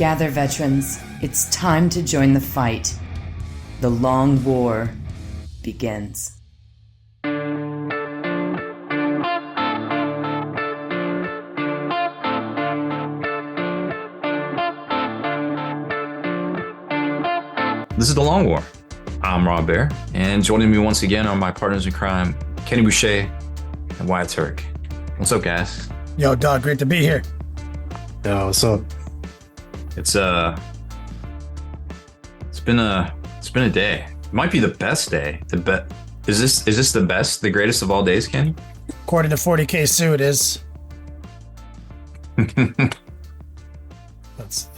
Gather, veterans. It's time to join the fight. The long war begins. This is The Long War. I'm Rob Bear, and joining me once again are my partners in crime, Kenny Boucher and Wyatt Turk. What's up, guys? Yo, dog, great to be here. Yo, what's up? It's been a day. It might be the best day. Is this the best, the greatest of all days, Kenny? According to 40K Sue, it is.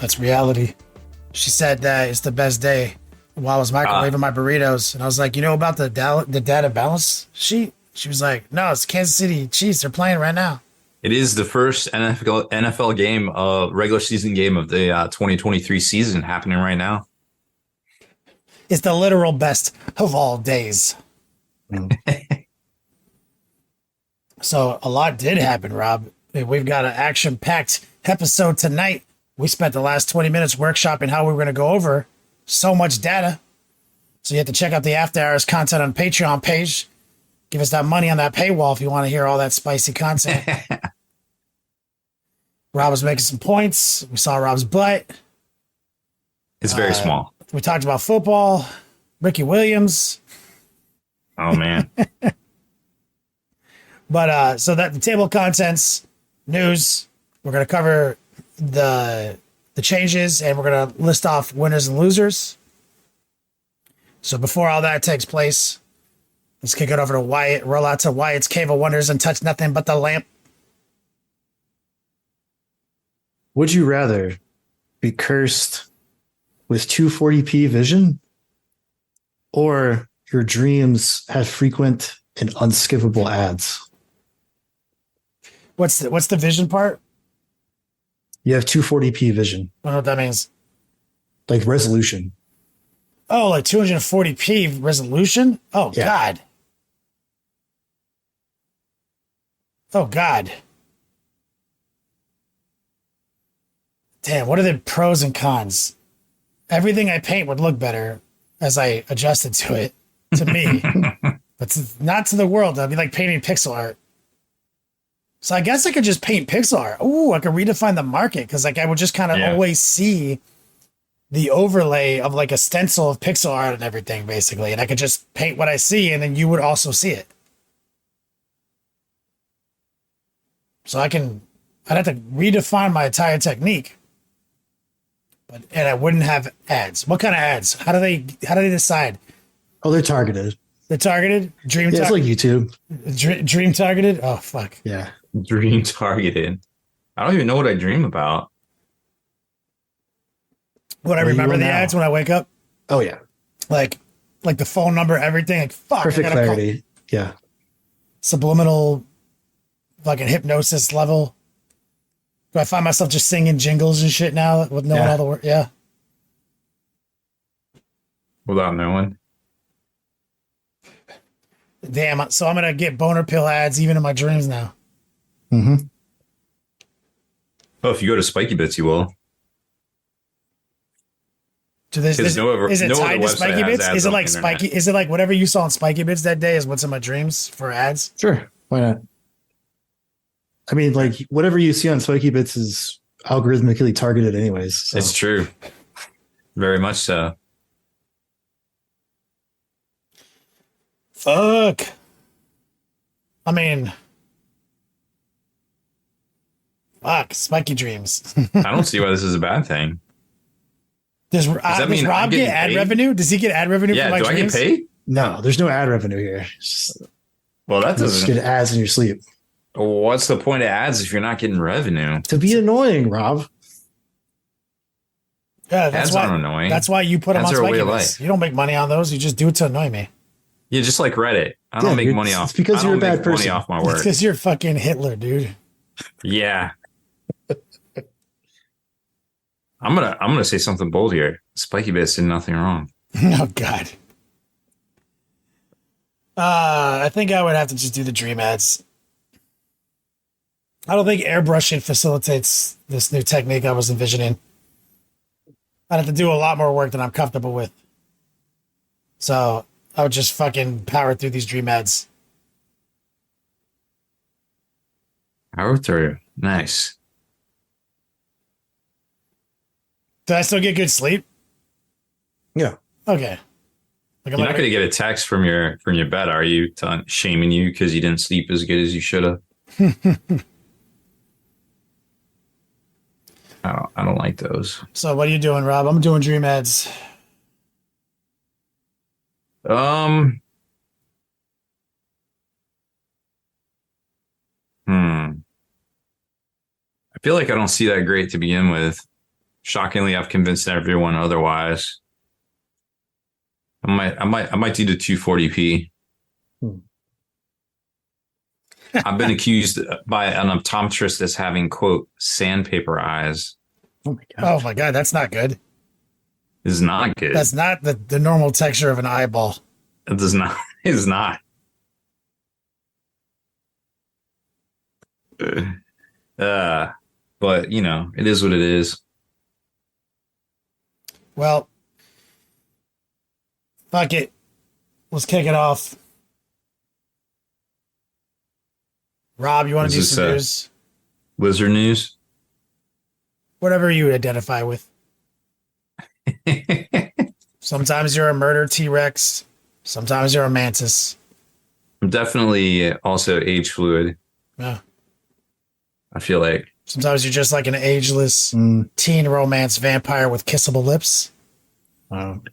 That's reality. She said that it's the best day while I was microwaving my burritos, and I was like, you know about the data balance sheet? She was like, no, it's Kansas City Chiefs. They're playing right now. It is the first NFL game, regular season game of the 2023 season happening right now. It's the literal best of all days. So a lot did happen, Rob. We've got an action-packed episode tonight. We spent the last 20 minutes workshopping how we were going to go over so much data. So you have to check out the After Hours content on Patreon page. Give us that money on that paywall if you want to hear all that spicy content. Rob was making some points. We saw Rob's butt. It's very small. We talked about football, Ricky Williams. Oh, man. But so that the table of contents, news, we're going to cover the changes, and we're going to list off winners and losers. So before all that takes place, let's kick it over to Wyatt. Roll out to Wyatt's Cave of Wonders and touch nothing but the lamp. Would you rather be cursed with 240p vision, or your dreams have frequent and unskippable ads? What's the vision part? You have 240p vision. I don't know what that means. Like resolution. Oh, like 240p resolution? Oh, Yeah. God. Oh, God. Damn, what are the pros and cons? Everything I paint would look better as I adjusted to it, to me. But not to the world. That'd be like painting pixel art. So I guess I could just paint pixel art. Ooh, I could redefine the market, because like I would just kind of always see the overlay of like a stencil of pixel art and everything, basically. And I could just paint what I see, and then you would also see it. So I'd have to redefine my entire technique. And I wouldn't have ads. What kind of ads? How do they decide? Oh, they're targeted. They're targeted? It's like YouTube. Dream targeted? Oh, fuck. Yeah. Dream targeted. I don't even know what I dream about. Would I remember the ads when I wake up? Oh, yeah. Like the phone number, everything. Like, fuck. Perfect clarity. Yeah. Subliminal fucking hypnosis level. Do I find myself just singing jingles and shit now with knowing all the words? Yeah. Without knowing. Damn. So I'm going to get boner pill ads even in my dreams now. Mm-hmm. Oh, if you go to Spiky Bits, you will. Is it tied to Spiky Bits? Is it like Spiky? Is it like whatever you saw on Spiky Bits that day is what's in my dreams for ads? Sure. Why not? I mean, like, whatever you see on Spiky Bits is algorithmically targeted anyways. So. It's true. Very much so. Fuck. I mean, fuck, spiky dreams. I don't see why this is a bad thing. Does Rob get ad paid? Revenue? Does he get ad revenue for my do dreams? I get paid? No, there's no ad revenue here. Well, that You just doesn't. get ads in your sleep. What's the point of ads if you're not getting revenue? To be annoying, Rob. Yeah, that's Ads why, aren't annoying. That's why you put them Ads on are a way Spiky of Bits. life. You don't make money on those. You just do it to annoy me. Yeah, just like Reddit. I don't make money off. It's because you're a bad Money person. off my It's work. because you're fucking Hitler, dude. Yeah. I'm gonna say something bold here. Spiky Bits did nothing wrong. Oh God. I think I would have to just do the dream ads. I don't think airbrushing facilitates this new technique I was envisioning. I'd have to do a lot more work than I'm comfortable with. So I would just fucking power through these dream ads. Power through. Nice. Did I still get good sleep? Yeah. Okay. You're not going to get a text from your bed, are you? Shaming you because you didn't sleep as good as you should have. I don't like those. So what are you doing, Rob? I'm doing dream ads. I feel like I don't see that great to begin with. Shockingly, I've convinced everyone otherwise. I might do the 240p. I've been accused by an optometrist as having, quote, sandpaper eyes. Oh my god. Oh my god, that's not good. This is not good. That's not the normal texture of an eyeball. It does not. It is not. But you know, it is what it is. Well, fuck it. Let's kick it off. Rob, you want to do some news? Wizard news? Whatever you identify with. Sometimes you're a murder T-Rex. Sometimes you're a mantis. I'm definitely also age fluid. Yeah. I feel like. Sometimes you're just like an ageless teen romance vampire with kissable lips.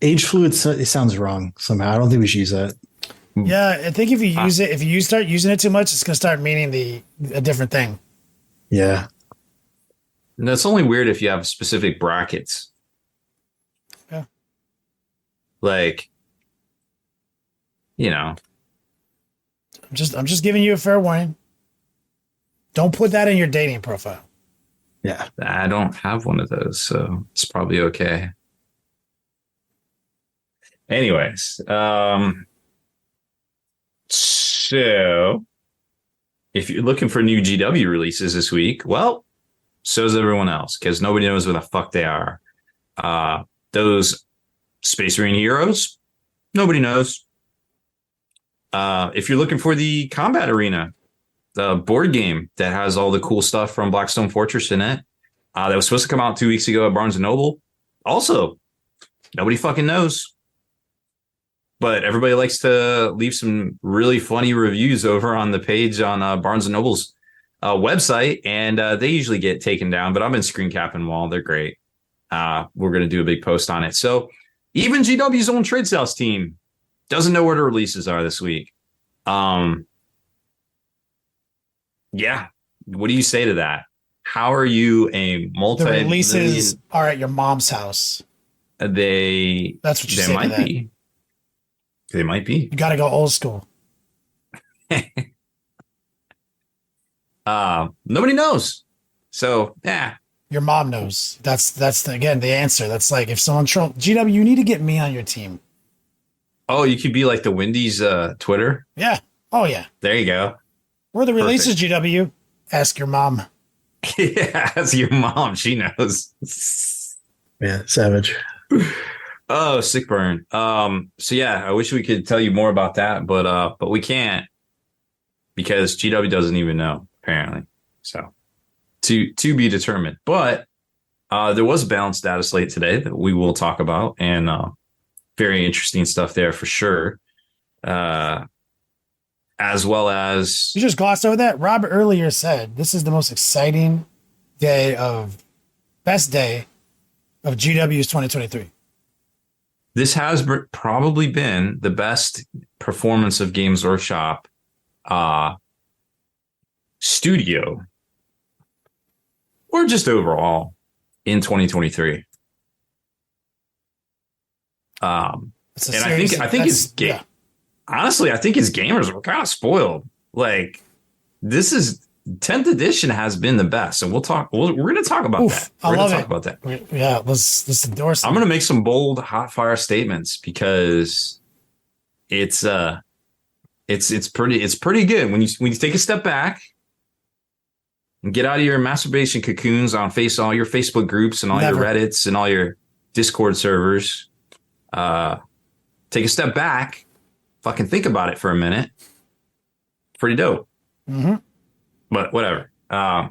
Age fluid, it sounds wrong somehow. I don't think we should use that. Yeah, I think if you use it, if you start using it too much, it's going to start meaning a different thing. Yeah. And that's only weird if you have specific brackets. Yeah. Like, you know. I'm just giving you a fair warning. Don't put that in your dating profile. Yeah. I don't have one of those, so it's probably okay. Anyways, so if you're looking for new GW releases this week, well, so is everyone else, because nobody knows where the fuck they are. Those Space Marine heroes, nobody knows. If you're looking for the Combat Arena, the board game that has all the cool stuff from Blackstone Fortress in it, that was supposed to come out 2 weeks ago at Barnes & Noble. Also, nobody fucking knows. But everybody likes to leave some really funny reviews over on the page on Barnes & Noble's website, and they usually get taken down, but I've been screen capping them all. They're great. We're going to do a big post on it. So even GW's own trade sales team doesn't know where the releases are this week. Yeah. What do you say to that? How are you a multi? The releases are at your mom's house. That's what you say might to that. be. They might be. You got to go old school. Nobody knows. So, yeah. Your mom knows. That's again the answer. That's like if someone troll GW, you need to get me on your team. Oh, you could be like the Wendy's Twitter. Yeah. Oh yeah. There you go. Where are the releases, GW? Ask your mom. Yeah, ask your mom. She knows. Yeah, savage. Oh, sick burn. So yeah, I wish we could tell you more about that, but we can't because GW doesn't even know, apparently. So to be determined. But there was a Balance Dataslate today that we will talk about, and very interesting stuff there for sure. As well as you just glossed over that. Rob earlier said this is the most exciting best day of GW's 2023. This has probably been the best performance of Games Workshop studio, or just overall in 2023 and I think it's yeah. Honestly, I think his gamers were kind of spoiled. Like, this is 10th edition has been the best, and we're going to talk about that. We're going to talk about that. Yeah, let's endorse. I'm going to make some bold, hot fire statements because it's pretty good when you take a step back and get out of your masturbation cocoons on all your Facebook groups and all your Reddits and all your Discord servers. Take a step back, fucking think about it for a minute. Pretty dope. Mm-hmm. But whatever.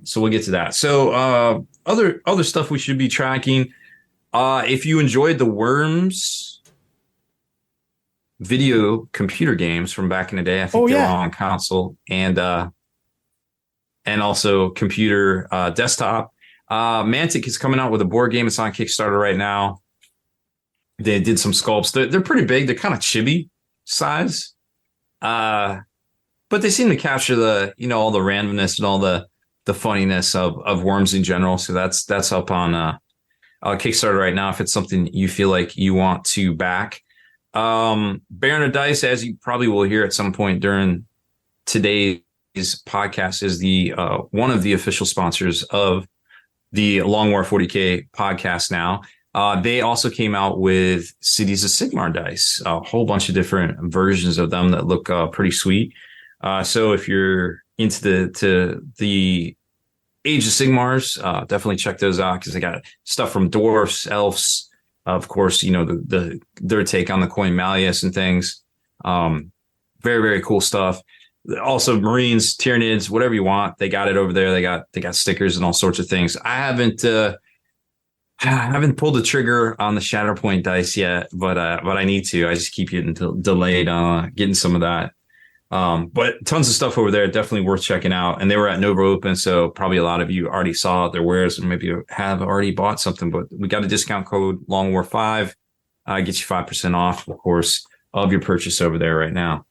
So we'll get to that. So other stuff we should be tracking. If you enjoyed the Worms video computer games from back in the day, I think they were on console and also computer desktop. Mantic is coming out with a board game. It's on Kickstarter right now. They did some sculpts. They're pretty big. They're kind of chibi size. But they seem to capture the, all the randomness and all the funniness of Worms in general. So that's up on Kickstarter right now if it's something you feel like you want to back. Baron of Dice, as you probably will hear at some point during today's podcast, is the one of the official sponsors of the Long War 40K podcast now. They also came out with Cities of Sigmar dice, a whole bunch of different versions of them that look pretty sweet. So if you're into the Age of Sigmars, definitely check those out because they got stuff from dwarfs, elves, of course, their take on the coin Malleus and things. Very, very cool stuff. Also Marines, Tyranids, whatever you want. They got it over there. They got stickers and all sorts of things. I haven't pulled the trigger on the Shatterpoint dice yet, but I need to. I just keep getting delayed getting some of that. But tons of stuff over there, definitely worth checking out. And they were at Nova Open, so probably a lot of you already saw their wares and maybe have already bought something. But we got a discount code LongWar5, gets you 5% off, of course, of your purchase over there right now.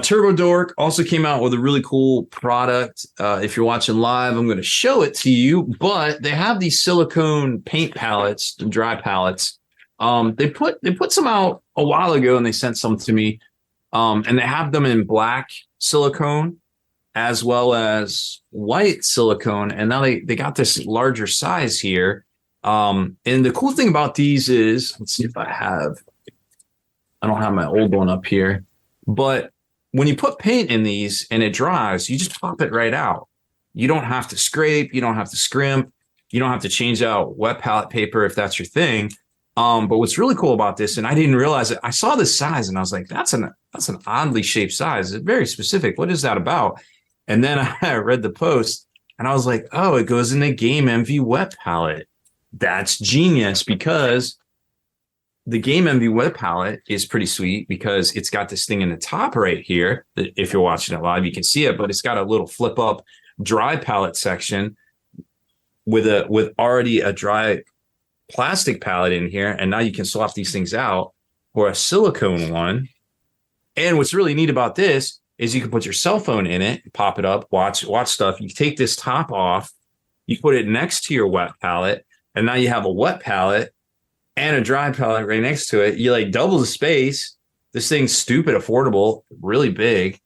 Turbo Dork also came out with a really cool product. If you're watching live, I'm going to show it to you, but they have these silicone paint palettes, dry palettes. They put some out a while ago and they sent some to me. And they have them in black silicone as well as white silicone. And now they got this larger size here. And the cool thing about these is, let's see if I don't have my old one up here, but when you put paint in these and it dries, you just pop it right out. You don't have to scrape. You don't have to scrimp. You don't have to change out wet palette paper if that's your thing. But what's really cool about this, and I didn't realize it, I saw this size and I was like, that's an oddly shaped size. It's very specific. What is that about? And then I read the post and I was like, oh, it goes in the Game Envy wet palette. That's genius because the Game Envy web palette is pretty sweet because it's got this thing in the top right here. That if you're watching it live, you can see it, but it's got a little flip up dry palette section with already a dry plastic palette in here. And now you can swap these things out for a silicone one. And what's really neat about this is you can put your cell phone in it, pop it up, watch stuff. You take this top off, you put it next to your wet palette, and now you have a wet palette and a dry palette right next to it. You like double the space. This thing's stupid affordable, really big.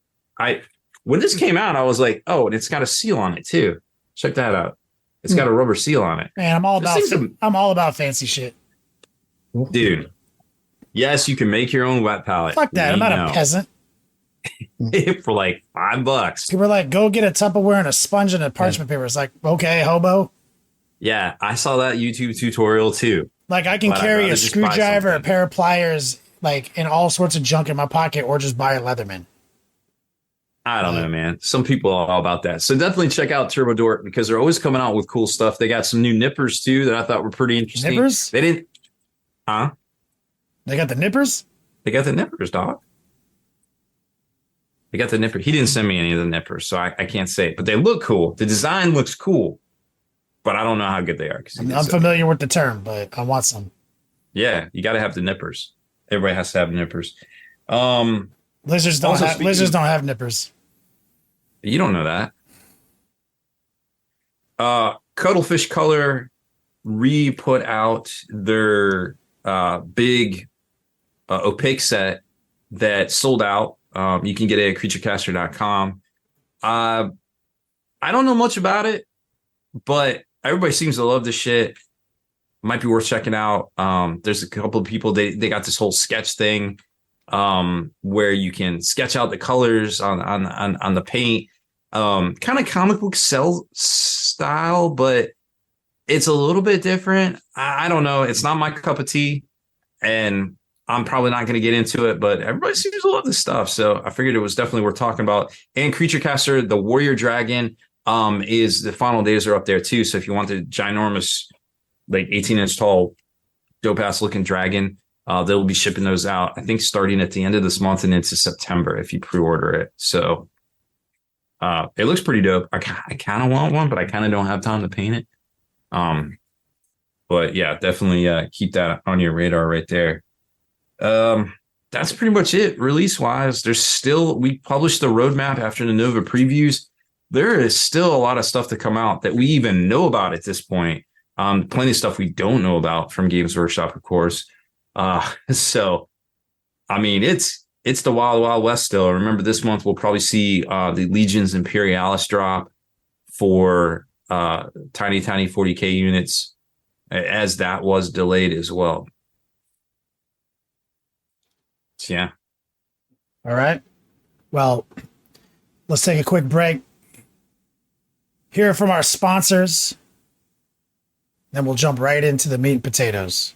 When this came out, I was like, oh, and it's got a seal on it too. Check that out. It's got a rubber seal on it. Man, I'm all about fancy shit. Dude. Yes, you can make your own wet palette. Fuck that. I'm not a peasant. For like $5. People are like, go get a Tupperware and a sponge and a parchment paper. It's like, okay, hobo. Yeah, I saw that YouTube tutorial too. Like I can carry a screwdriver, a pair of pliers, like in all sorts of junk in my pocket, or just buy a Leatherman. I don't know, man. Some people are all about that. So definitely check out Turbo Dork because they're always coming out with cool stuff. They got some new nippers too that I thought were pretty interesting. Nippers? They didn't. Huh? They got the nippers? They got the nippers, dog. They got the nipper. He didn't send me any of the nippers, so I can't say it. But they look cool. The design looks cool. But I don't know how good they are. I'm familiar with the term, but I want some. Yeah, you got to have the nippers. Everybody has to have nippers. Lizards don't have nippers. You don't know that. Cuttlefish Color re-put out their big opaque set that sold out. You can get it at creaturecaster.com. I don't know much about it, but everybody seems to love this shit. Might be worth checking out. There's a couple of people, they got this whole sketch thing where you can sketch out the colors on the paint. Kind of comic book cell style, but It's a little bit different. I don't know. It's not my cup of tea, and I'm probably not going to get into it, but everybody seems to love this stuff. So I figured it was definitely worth talking about. And Creature Caster, the Warrior Dragon, is the final days are up there too. So if you want the ginormous, like 18-inch tall, dope ass looking dragon, they'll be shipping those out, I think, starting at the end of this month and into September if you pre-order it. So it looks pretty dope. I kind of want one, but I kind of don't have time to paint it. But yeah, definitely keep that on your radar right there. That's pretty much it release wise. We published the roadmap after the Nova previews. There is still a lot of stuff to come out that we even know about at this point. Plenty of stuff we don't know about from Games Workshop, of course. So I mean, it's the wild, wild west still. Remember, this month we'll probably see the Legions Imperialis drop for tiny 40K units, as that was delayed as well. So, yeah. All right. Well, let's take a quick break. Hear from our sponsors. Then we'll jump right into the meat and potatoes.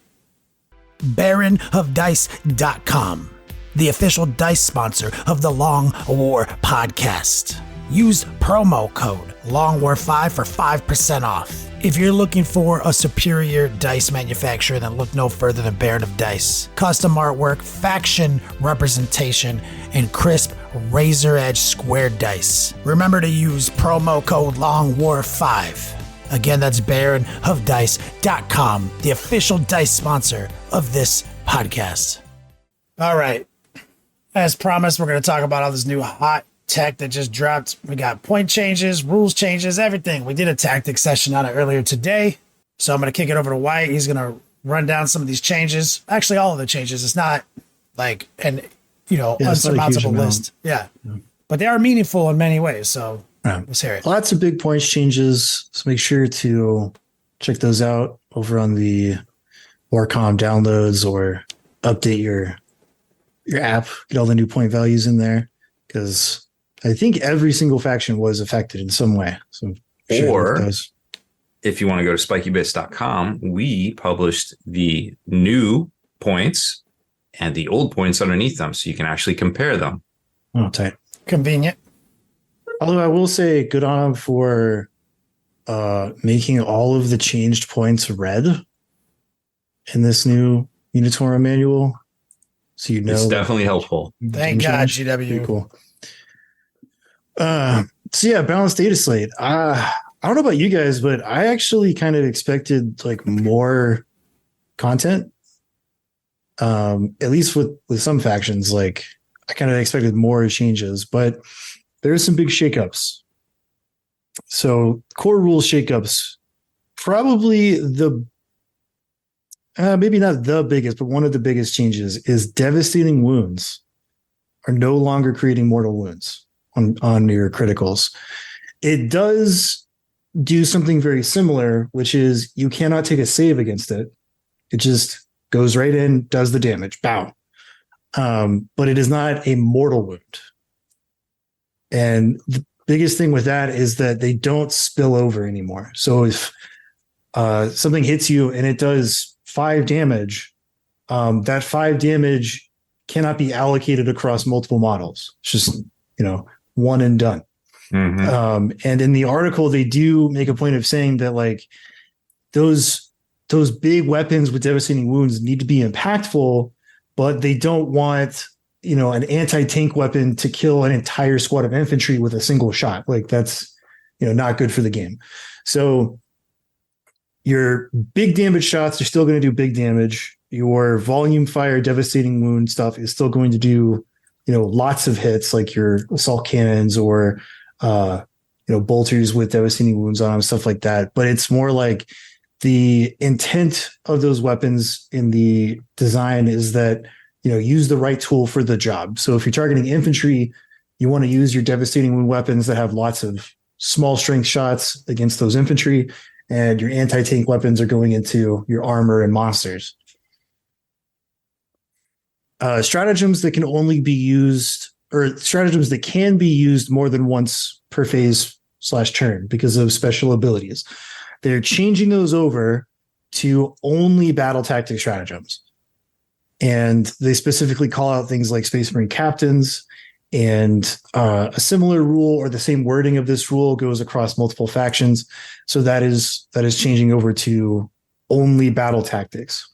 BaronofDice.com, the official dice sponsor of the Long War podcast. Use promo code LongWar5 for 5% off. If you're looking for a superior dice manufacturer, then look no further than Baron of Dice. Custom artwork, faction representation, and crisp razor edge square dice. Remember to use promo code LongWar5. Again, that's BaronofDice.com, the official dice sponsor of this podcast. All right. As promised, we're going to talk about all this new hot tech that just dropped. We got point changes, rules changes, everything. We did a tactics session on it earlier today. So I'm going to kick it over to Wyatt. He's going to run down some of these changes. Actually, all of the changes. It's not like unsurmountable list. Yeah. But they are meaningful in many ways. So let's hear it. Lots of big points changes. So make sure to check those out over on the Warcom downloads, or update your app, get all the new point values in there, because I think every single faction was affected in some way. So or if you want to go to spikybits.com, we published the new points and the old points underneath them, so you can actually compare them. Oh, tight. Convenient. Although I will say good on them for making all of the changed points red in this new Unitorum manual. So it's definitely helpful. Thank God, GW. Pretty cool. So yeah, Balance Dataslate. I don't know about you guys, but I actually kind of expected like more content. At least with some factions, like I kind of expected more changes, but there's some big shakeups. So core rules shakeups, probably maybe not the biggest, but one of the biggest changes is devastating wounds are no longer creating mortal wounds on your criticals. It does do something very similar, which is you cannot take a save against it. It just goes right in, does the damage, bow. But it is not a mortal wound. And the biggest thing with that is that they don't spill over anymore. So if something hits you and it does 5 damage, that 5 damage cannot be allocated across multiple models. It's just, one and done. Mm-hmm. And in the article, they do make a point of saying that like those big weapons with devastating wounds need to be impactful, but they don't want, an anti-tank weapon to kill an entire squad of infantry with a single shot. Like that's, not good for the game. So your big damage shots are still going to do big damage. Your volume fire, devastating wound stuff is still going to do, lots of hits, like your assault cannons or, bolters with devastating wounds on them, stuff like that. But it's more like the intent of those weapons in the design is that, use the right tool for the job. So if you're targeting infantry, you want to use your devastating wound weapons that have lots of small strength shots against those infantry, and your anti-tank weapons are going into your armor and monsters. Stratagems that can only be used, or stratagems that can be used more than once per phase /turn because of special abilities. They're changing those over to only battle tactic stratagems. And they specifically call out things like Space Marine captains, and a similar rule or the same wording of this rule goes across multiple factions. So that is changing over to only battle tactics.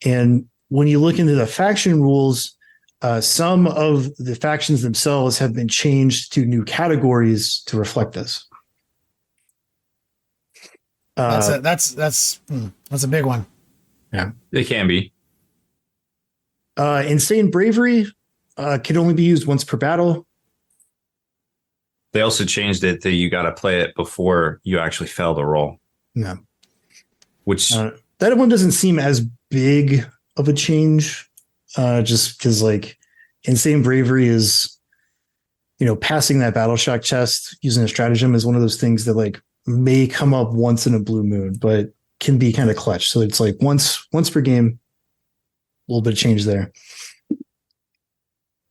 And when you look into the faction rules, some of the factions themselves have been changed to new categories to reflect this. That's a big one. Yeah, They can be. Insane Bravery can only be used once per battle. They also changed it that you got to play it before you actually fail the roll. Yeah, Which that one doesn't seem as big of a change, just because like Insane Bravery is, passing that battle shock test using a stratagem is one of those things that like may come up once in a blue moon, but can be kind of clutch. So it's like once per game, a little bit of change there.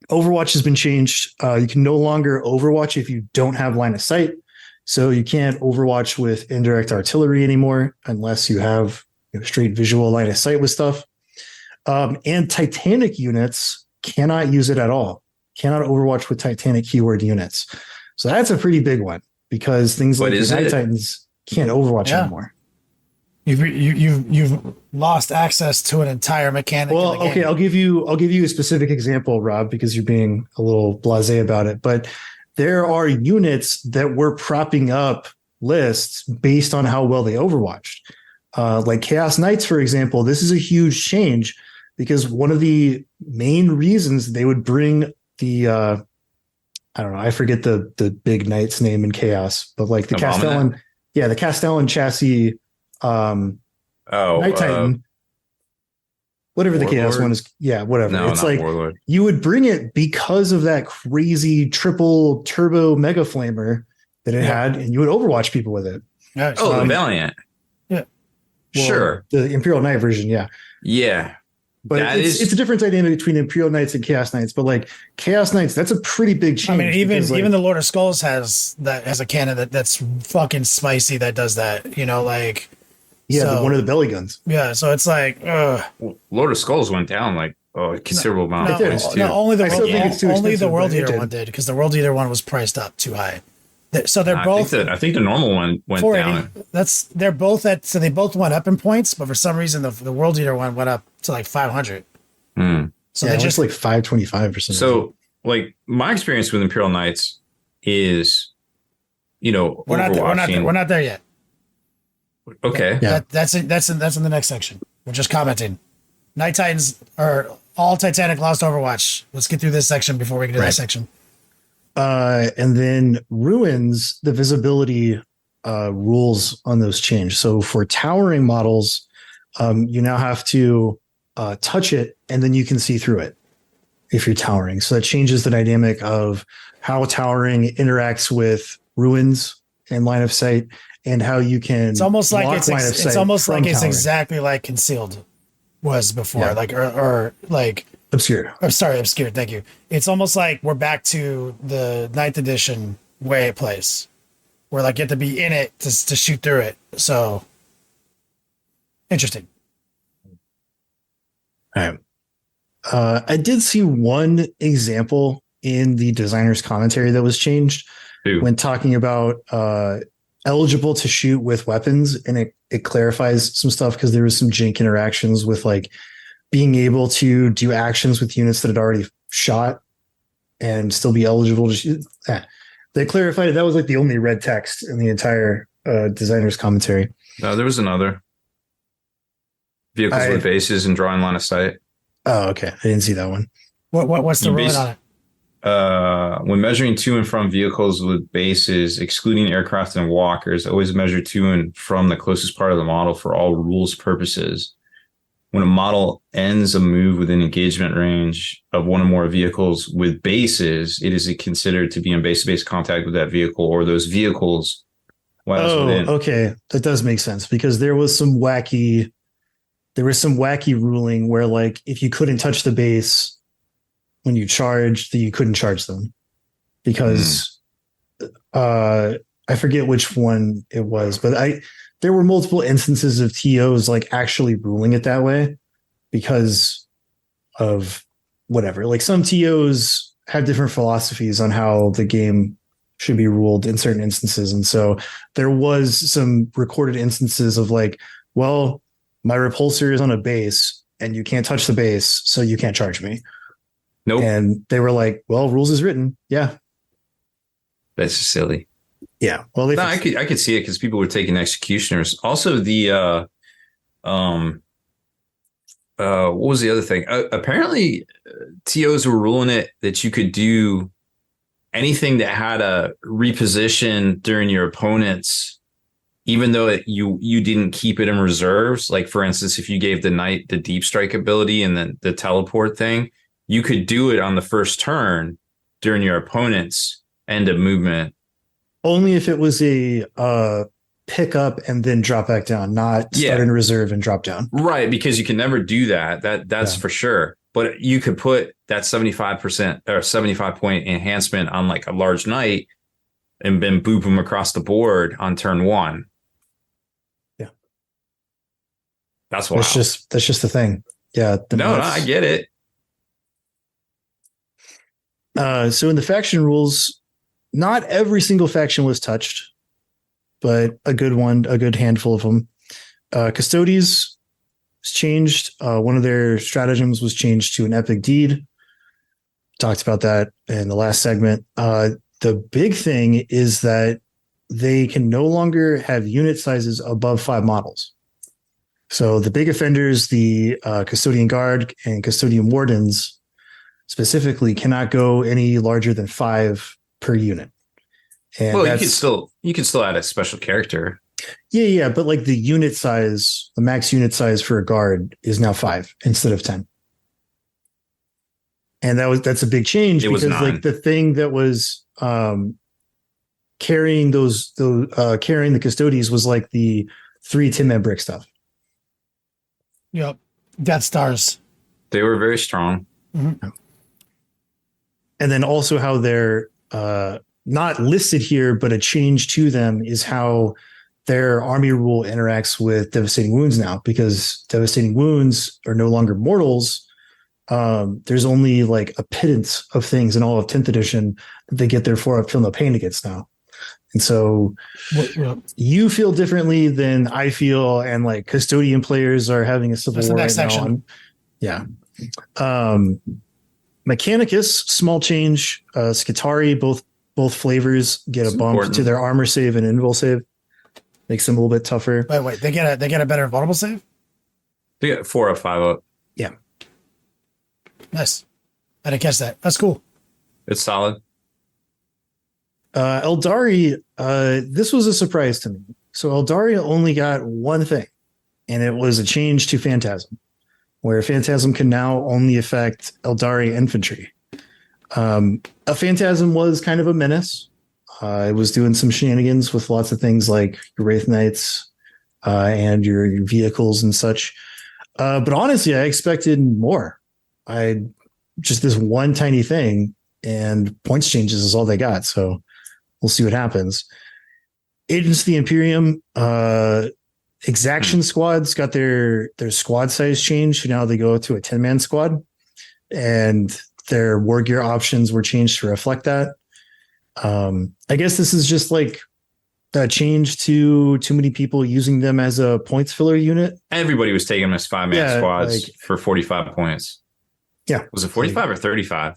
Overwatch has been changed. You can no longer overwatch if you don't have line of sight. So you can't overwatch with indirect artillery anymore unless you have straight visual line of sight with stuff. And Titanic units cannot use it at all. Cannot overwatch with Titanic keyword units. So that's a pretty big one because things like the Night Titans can't overwatch anymore. You've lost access to an entire mechanic. Well, okay, I'll give you a specific example, Rob, because you're being a little blasé about it. But there are units that were propping up lists based on how well they overwatched. Like Chaos Knights, for example, this is a huge change because one of the main reasons they would bring the I don't know, I forget the big knight's name in Chaos, but like the Castellan, the Castellan chassis. Night Titan, whatever Warlord? The Chaos one is, whatever. No, it's like Warlord. You would bring it because of that crazy triple turbo mega flamer that it had, and you would overwatch people with it. The Valiant. Yeah, sure. The Imperial Knight version, yeah. But it's a different dynamic between Imperial Knights and Chaos Knights. But like Chaos Knights, that's a pretty big change. I mean, even the Lord of Skulls has a cannon that's fucking spicy that does that. One of the belly guns. Yeah, so it's like Lord of Skulls went down like a considerable amount of points too. No, only the World Eater one did because the World Eater one was priced up too high. So they're both. I think the normal one went down. They're both so they both went up in points, but for some reason the World Eater one went up to like 500. So they just like 525 or something. So like my experience with Imperial Knights is, we're not there yet. Okay. That's in the next section. We're just commenting. Night Titans are all Titanic lost Overwatch. Let's get through this section before we get to that section. And then Ruins, the visibility rules on those change. So for towering models, you now have to touch it and then you can see through it if you're towering. So that changes the dynamic of how towering interacts with Ruins and line of sight, and how you can. It's almost like it's exactly like Concealed was before, or like Obscured. Obscured. Thank you. It's almost like we're back to the 9th edition way it plays, where like you have to be in it to shoot through it. So interesting. All right. I did see one example in the designer's commentary that was changed when talking about eligible to shoot with weapons, and it clarifies some stuff because there was some jank interactions with like being able to do actions with units that had already shot and still be eligible to shoot. They clarified that was like the only red text in the entire designer's commentary. No, there was another. Vehicles with bases and drawing line of sight. Oh, okay. I didn't see that one. What's the ruling on it? When measuring to and from vehicles with bases, excluding aircraft and walkers, always measure to and from the closest part of the model for all rules purposes. When a model ends a move within engagement range of one or more vehicles with bases, it is considered to be in base-to-base contact with that vehicle or those vehicles. Okay. That does make sense because there was some wacky ruling where like if you couldn't touch the base when you charged, then you couldn't charge them because I forget which one it was, but there were multiple instances of TOs like actually ruling it that way because of whatever. Like some TOs have different philosophies on how the game should be ruled in certain instances. And so there was some recorded instances of like, well, my repulsor is on a base and you can't touch the base, so you can't charge me. Nope. And they were like, well, rules is written. Yeah. That's just silly. Yeah. Well, No, I could see it because people were taking executioners. Also, what was the other thing? Apparently, TOs were ruling it that you could do anything that had a reposition during your opponent's, even though you didn't keep it in reserves. Like, for instance, if you gave the knight the deep strike ability and then the teleport thing, you could do it on the first turn during your opponent's end of movement. Only if it was a pick up and then drop back down, not start in reserve and drop down. Right, because you can never do that. That's for sure. But you could put that 75% or 75 point enhancement on like a large knight and then boop them across the board on turn one. Yeah. That's wild. That's just the thing. Yeah. No, I get it. So in the faction rules, not every single faction was touched, but a good handful of them. Custodes was changed. One of their stratagems was changed to an epic deed. Talked about that in the last segment. The big thing is that they can no longer have unit sizes above 5 models. So the big offenders, the Custodian Guard and Custodian Wardens specifically, cannot go any larger than 5 per unit. And well, you can still add a special character. Yeah, but like the unit size, the max unit size for a guard is now 5 instead of 10. And that's a big change because like the thing that was carrying carrying the Custodies was like the 3 Tin Man Brick stuff. Yep. Death Stars. They were very strong. Mm-hmm. And then also how they're not listed here, but a change to them is how their army rule interacts with Devastating Wounds now, because Devastating Wounds are no longer mortals. There's only like a pittance of things in all of 10th edition that they get their 4-up Feel No Pain against now. And so you feel differently than I feel, and like Custodian players are having a civil war right now. Yeah. Mechanicus, small change. Skitari, both flavors get a bump to their armor save and invul save. Makes them a little bit tougher. Wait, they get a better vulnerable save? They get 4 up, 5 up. Yeah. Nice. I didn't catch that. That's cool. It's solid. Eldari, this was a surprise to me. So Eldari only got one thing, and it was a change to Phantasm, where Phantasm can now only affect Eldari infantry. A Phantasm was kind of a menace. It was doing some shenanigans with lots of things like your Wraith Knights and your vehicles and such. But honestly, I expected more. Just this one tiny thing, and points changes is all they got. So we'll see what happens. Agents of the Imperium, Exaction squads got their squad size changed. Now they go to a 10-man squad, and their war gear options were changed to reflect that. I guess this is just like a change to too many people using them as a points filler unit. Everybody was taking them as 5-man squads for 45 points. Yeah. Was it 45 or 35?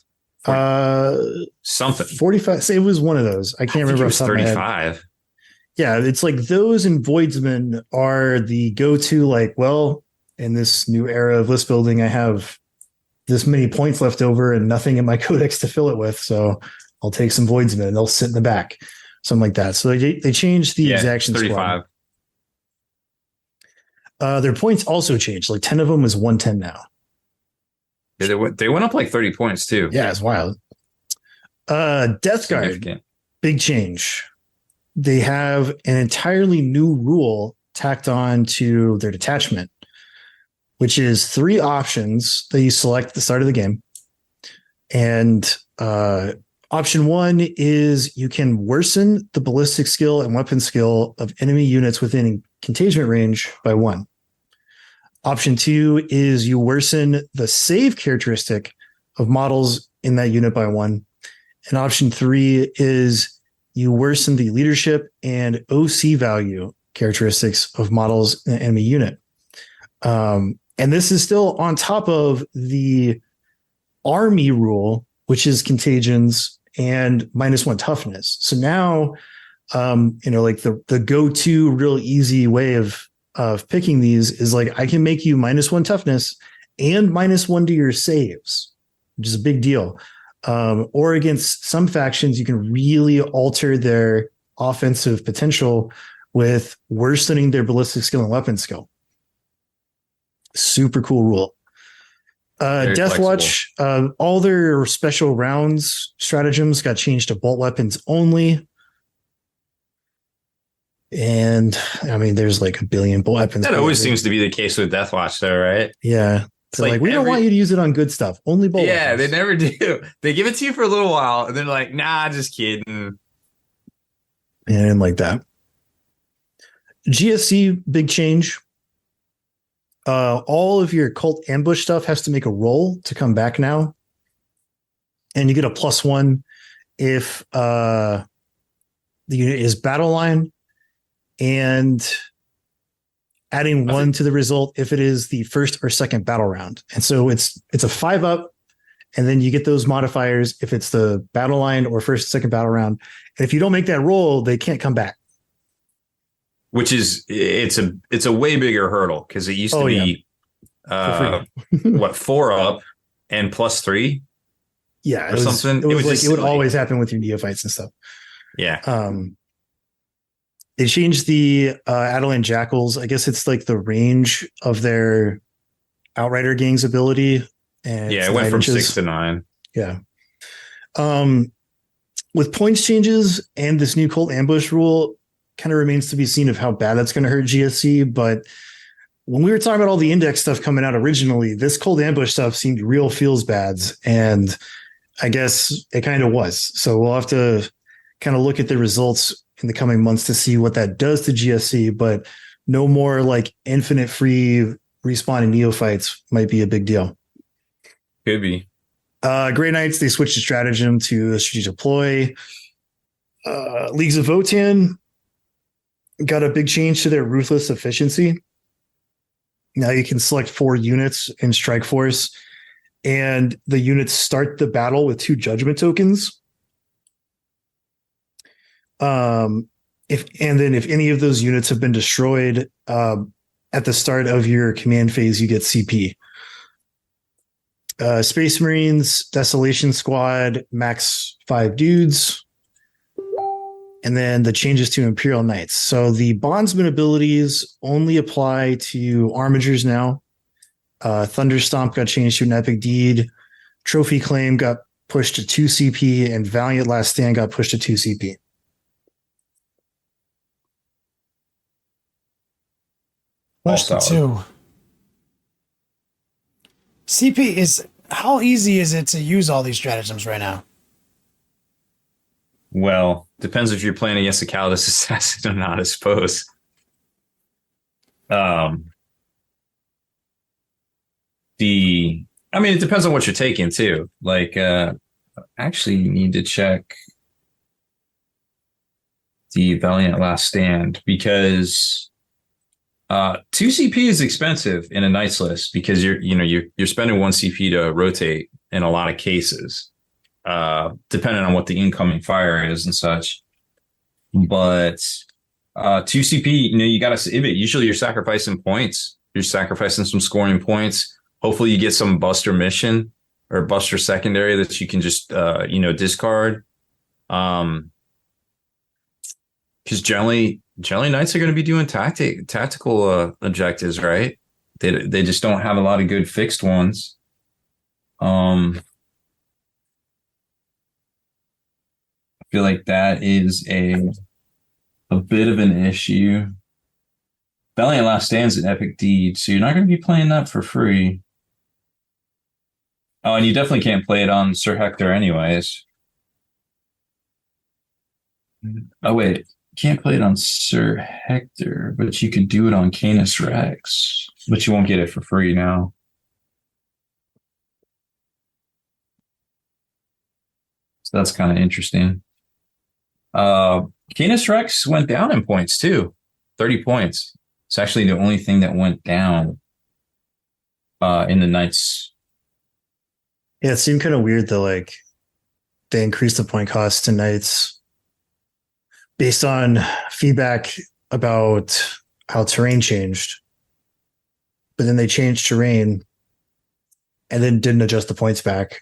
Something. 45. Say it was one of those. I can't remember. It was 35. Yeah, it's like those and Voidsmen are the go-to, like, well, in this new era of list building, I have this many points left over and nothing in my codex to fill it with. So I'll take some Voidsmen and they'll sit in the back. Something like that. So they changed the exaction 35. Squad. Their points also changed. Like 10 of them is 110 now. Yeah, they went up like 30 points too. Yeah, it's wild. Death Guard, big change. They have an entirely new rule tacked on to their detachment, which is 3 options that you select at the start of the game. And option 1 is you can worsen the ballistic skill and weapon skill of enemy units within contagion range by 1. Option 2 is you worsen the save characteristic of models in that unit by 1. And option 3 is you worsen the leadership and OC value characteristics of models in an enemy unit. And this is still on top of the army rule, which is contagions and -1 toughness. So now, like the go-to real easy way of picking these is like, I can make you -1 toughness and -1 to your saves, which is a big deal. Or against some factions, you can really alter their offensive potential with worsening their ballistic skill and weapon skill. Super cool rule. Deathwatch, all their special rounds stratagems got changed to bolt weapons only. And I mean, there's like a billion bolt weapons. That always seems to be the case with Deathwatch, though, right? Yeah. It's like we don't want you to use it on good stuff. Only bolt weapons. Yeah, they never do. They give it to you for a little while, and then like, nah, just kidding. And like that. GSC, big change. All of your cult ambush stuff has to make a roll to come back now. And you get a +1 if the unit is battle line, and adding 1 to the result if it is the first or second battle round. And so it's a 5-up, and then you get those modifiers if it's the battle line or first, second battle round. And if you don't make that roll, they can't come back. Which is it's a way bigger hurdle, because it used to be 4 up and +3. Yeah, or something. It was like it would always happen with your neophytes and stuff. Yeah. They changed the Adelan Jackals. I guess it's like the range of their Outrider gang's ability. And yeah, it went from 6 to 9. Yeah. With points changes and this new cult ambush rule, kind of remains to be seen of how bad that's going to hurt GSC. But when we were talking about all the index stuff coming out originally, this cold ambush stuff seemed real feels bads. And I guess it kind of was. So we'll have to kind of look at the results in the coming months to see what that does to GSC, but no more like infinite free respawning neophytes might be a big deal. Could be. Grey Knights, they switched the stratagem to a strategic deploy. Leagues of Votan got a big change to their ruthless efficiency. Now you can select 4 units in Strike Force, and the units start the battle with 2 judgment tokens. If any of those units have been destroyed at the start of your command phase, you get CP. Space Marines, Desolation Squad, max 5 dudes. And then the changes to Imperial Knights. So the Bondsman abilities only apply to Armigers now. Thunderstomp got changed to an Epic Deed. Trophy Claim got pushed to 2 CP, and Valiant Last Stand got pushed to 2 CP. Push to 2. CP is, how easy is it to use all these stratagems right now? Well, depends if you're playing against a Calidus Assassin or not, I suppose. It depends on what you're taking too. Like, actually, you need to check the Valiant Last Stand, because 2 CP is expensive in a Knights list, because you're spending 1 CP to rotate in a lot of cases, depending on what the incoming fire is and such. But 2 CP, you got to save it. Usually you're sacrificing points. You're sacrificing some scoring points. Hopefully you get some Buster mission or Buster secondary that you can just discard. Because generally Knights are going to be doing tactical objectives, right? They just don't have a lot of good fixed ones. I feel like that is a bit of an issue. Valiant Last Stand's an Epic Deed, so you're not going to be playing that for free. Oh, and you definitely can't play it on Sir Hector anyways. Oh, wait. Can't play it on Sir Hector, but you could do it on Canis Rex. But you won't get it for free now. So that's kind of interesting. Canis Rex went down in points too. 30 points. It's actually the only thing that went down in the Knights. Yeah, it seemed kind of weird that like they increased the point cost to Knights based on feedback about how terrain changed. But then they changed terrain and then didn't adjust the points back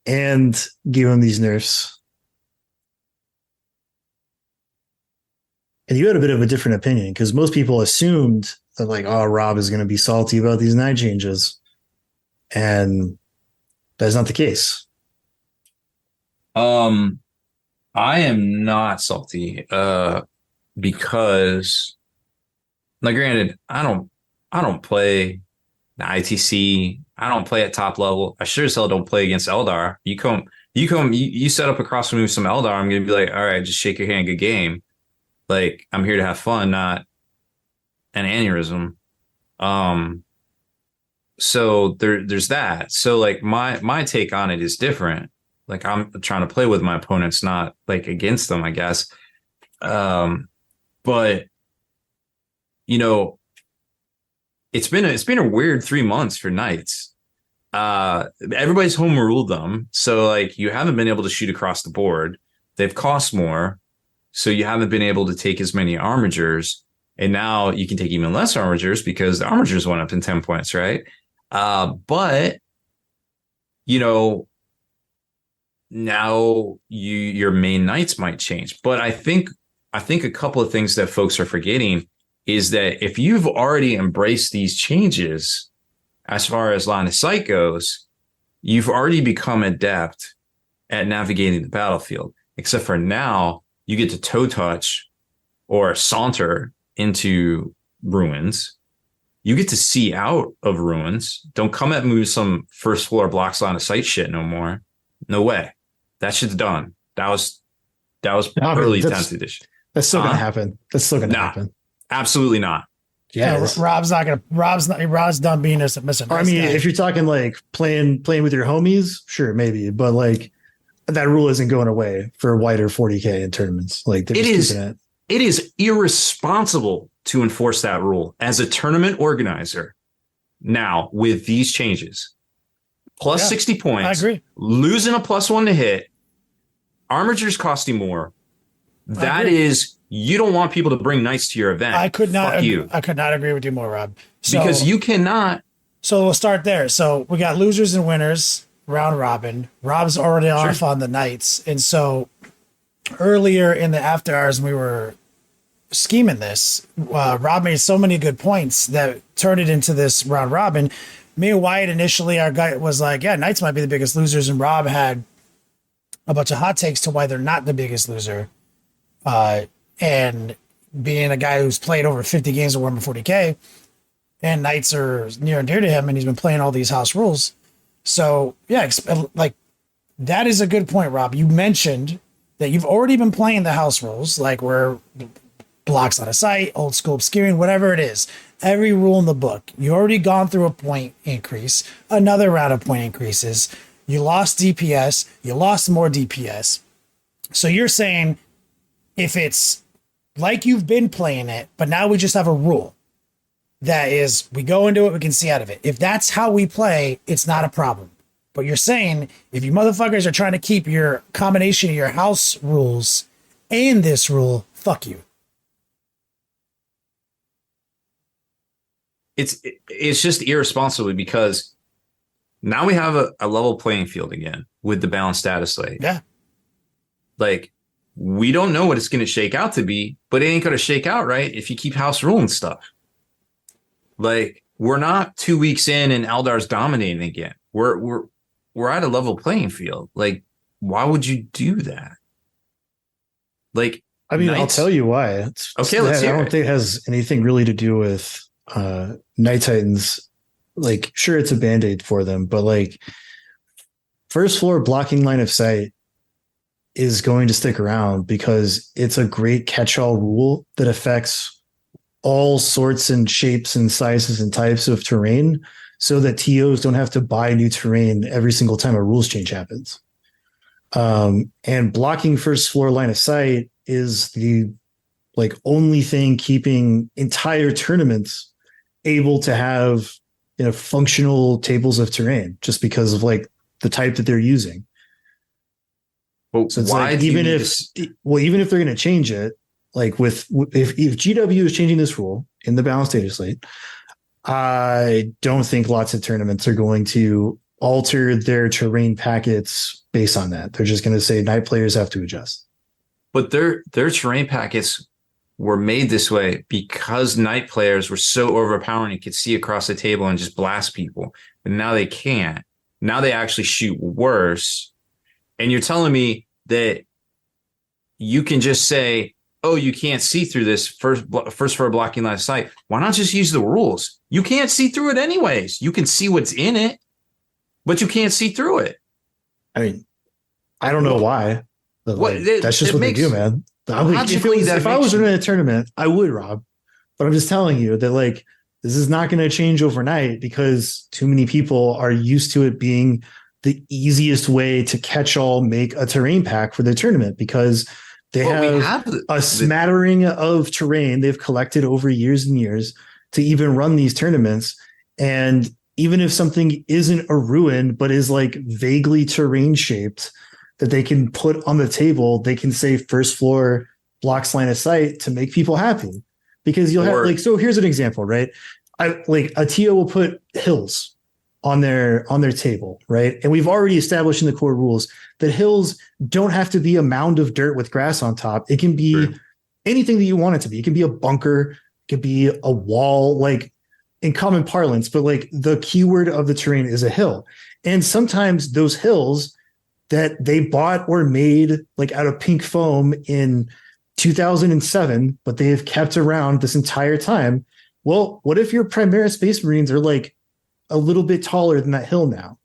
and gave them these nerfs. And you had a bit of a different opinion because most people assumed that like, oh, Rob is going to be salty about these 9 changes. And that's not the case. I am not salty because, now granted, I don't play the ITC. I don't play at top level. I sure as hell don't play against Eldar. You set up across from me with some Eldar. I'm gonna be like, all right, just shake your hand, good game. Like, I'm here to have fun, not an aneurysm. So there's that. So like my take on it is different. Like, I'm trying to play with my opponents, not like against them, I guess. But you know, it's been a weird 3 months for Knights. Everybody's home ruled them, so like you haven't been able to shoot across the board. They've cost more, so you haven't been able to take as many armigers, and now you can take even less armigers because the armigers went up in 10 points, right? But you know, now your main Knights might change. But I think a couple of things that folks are forgetting is that if you've already embraced these changes, as far as line of sight goes, you've already become adept at navigating the battlefield. Except for now, you get to toe touch or saunter into ruins. You get to see out of ruins. Don't come at me with some first floor blocks line of sight shit no more. No way. That shit's done. That was early 10th edition. That's still gonna happen. That's still gonna happen. Absolutely not. Yeah, Rob's done being a Mr. I mean, if you're talking like playing with your homies, sure, maybe, but like that rule isn't going away for wider 40K in tournaments. Like it is irresponsible to enforce that rule as a tournament organizer. Now with these changes, plus 60 points, I agree. Losing a +1 to hit, armigers costing more. That is. You don't want people to bring Knights to your event. I could not agree with you more, Rob. Because you cannot. So we'll start there. So we got losers and winners, round robin. Rob's already off on the Knights. And so earlier in the after hours, when we were scheming this, Rob made so many good points that turned it into this round robin. Me and Wyatt initially, our guy was like, yeah, Knights might be the biggest losers. And Rob had a bunch of hot takes to why they're not the biggest loser. And being a guy who's played over 50 games of Warhammer 40K, and Knights are near and dear to him, and he's been playing all these house rules. So, yeah, like, that is a good point, Rob. You mentioned that you've already been playing the house rules, like where blocks on a site, old school obscuring, whatever it is. Every rule in the book. You already gone through a point increase, another round of point increases. You lost DPS. You lost more DPS. So you're saying if it's like you've been playing it, but now we just have a rule that is, we go into it, we can see out of it. If that's how we play, it's not a problem. But you're saying, if you motherfuckers are trying to keep your combination of your house rules and this rule, fuck you. It's just irresponsible because now we have a level playing field again with the Balance Dataslate. Yeah. Like, we don't know what it's going to shake out to be, but it ain't going to shake out right if you keep house ruling stuff. Like, we're not 2 weeks in and Eldar's dominating again. We're at a level playing field. Like, why would you do that? Like, I mean, I'll tell you why. Let's hear it. I don't think it has anything really to do with Night Titans. Like, sure, it's a band-aid for them, but like, first floor blocking line of sight is going to stick around because it's a great catch-all rule that affects all sorts and shapes and sizes and types of terrain, so that TOs don't have to buy new terrain every single time a rules change happens. And blocking first floor line of sight is the only thing keeping entire tournaments able to have functional tables of terrain, just because of the type that they're using. But so it's even if they're going to change it, if GW is changing this rule in the Balance Dataslate, I don't think lots of tournaments are going to alter their terrain packets based on that. They're just going to say night players have to adjust. But their terrain packets were made this way because night players were so overpowering and could see across the table and just blast people. And now they can't. Now they actually shoot worse. And you're telling me that you can just say, oh, you can't see through this first for blocking line of sight. Why not just use the rules? You can't see through it anyways. You can see what's in it, but you can't see through it. I mean, I don't know why. But that's just what they do, man. If I was running a tournament, I would, Rob. But I'm just telling you that this is not going to change overnight because too many people are used to it being the easiest way to make a terrain pack for the tournament, because they have a smattering of terrain they've collected over years and years to even run these tournaments. And even if something isn't a ruin, but is vaguely terrain shaped that they can put on the table, they can say first floor blocks line of sight to make people happy. Because you'll have so here's an example, right? A TO will put hills on their table, right? And we've already established in the core rules that hills don't have to be a mound of dirt with grass on top. It can be anything that you want it to be. It can be a bunker, it could be a wall, in common parlance, but the keyword of the terrain is a hill. And sometimes those hills that they bought or made out of pink foam in 2007, but they have kept around this entire time. Well, what if your Primaris Space Marines are a little bit taller than that hill now?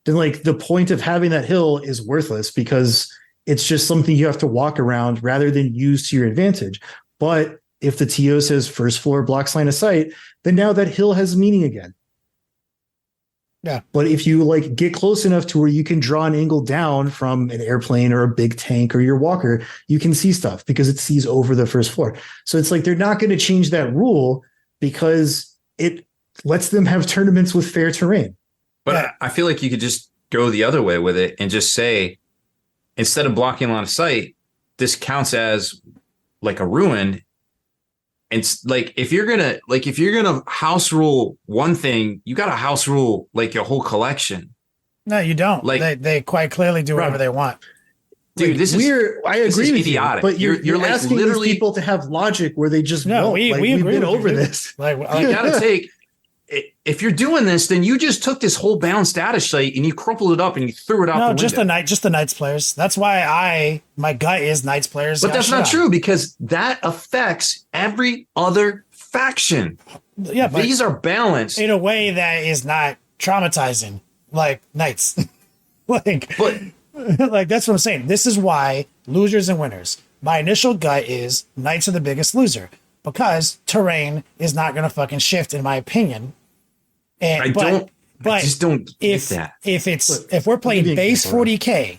Then the point of having that hill is worthless because it's just something you have to walk around rather than use to your advantage. But if the TO says first floor blocks line of sight, then now that hill has meaning again. Yeah. But if you get close enough to where you can draw an angle down from an airplane or a big tank or your walker, you can see stuff because it sees over the first floor. So it's they're not going to change that rule because it lets them have tournaments with fair terrain. But I feel like you could just go the other way with it and just say, instead of blocking line of sight, this counts as a ruin. And if you're gonna house rule one thing, you got to house rule your whole collection. No, you don't. They quite clearly do whatever they want. Dude, I agree with idiotic. You, but you're asking literally these people to have logic where they just won't. We've been over this. You gotta take. If you're doing this, then you just took this whole balanced data sheet and you crumpled it up and you threw it out. No, just the Knights players. That's why my gut is Knights players. But that's not true because that affects every other faction. Yeah, but these are balanced in a way that is not traumatizing, like Knights. But that's what I'm saying. This is why losers and winners. My initial gut is Knights are the biggest loser because terrain is not going to fucking shift, in my opinion. And, I just don't get that. If we're playing base 40K,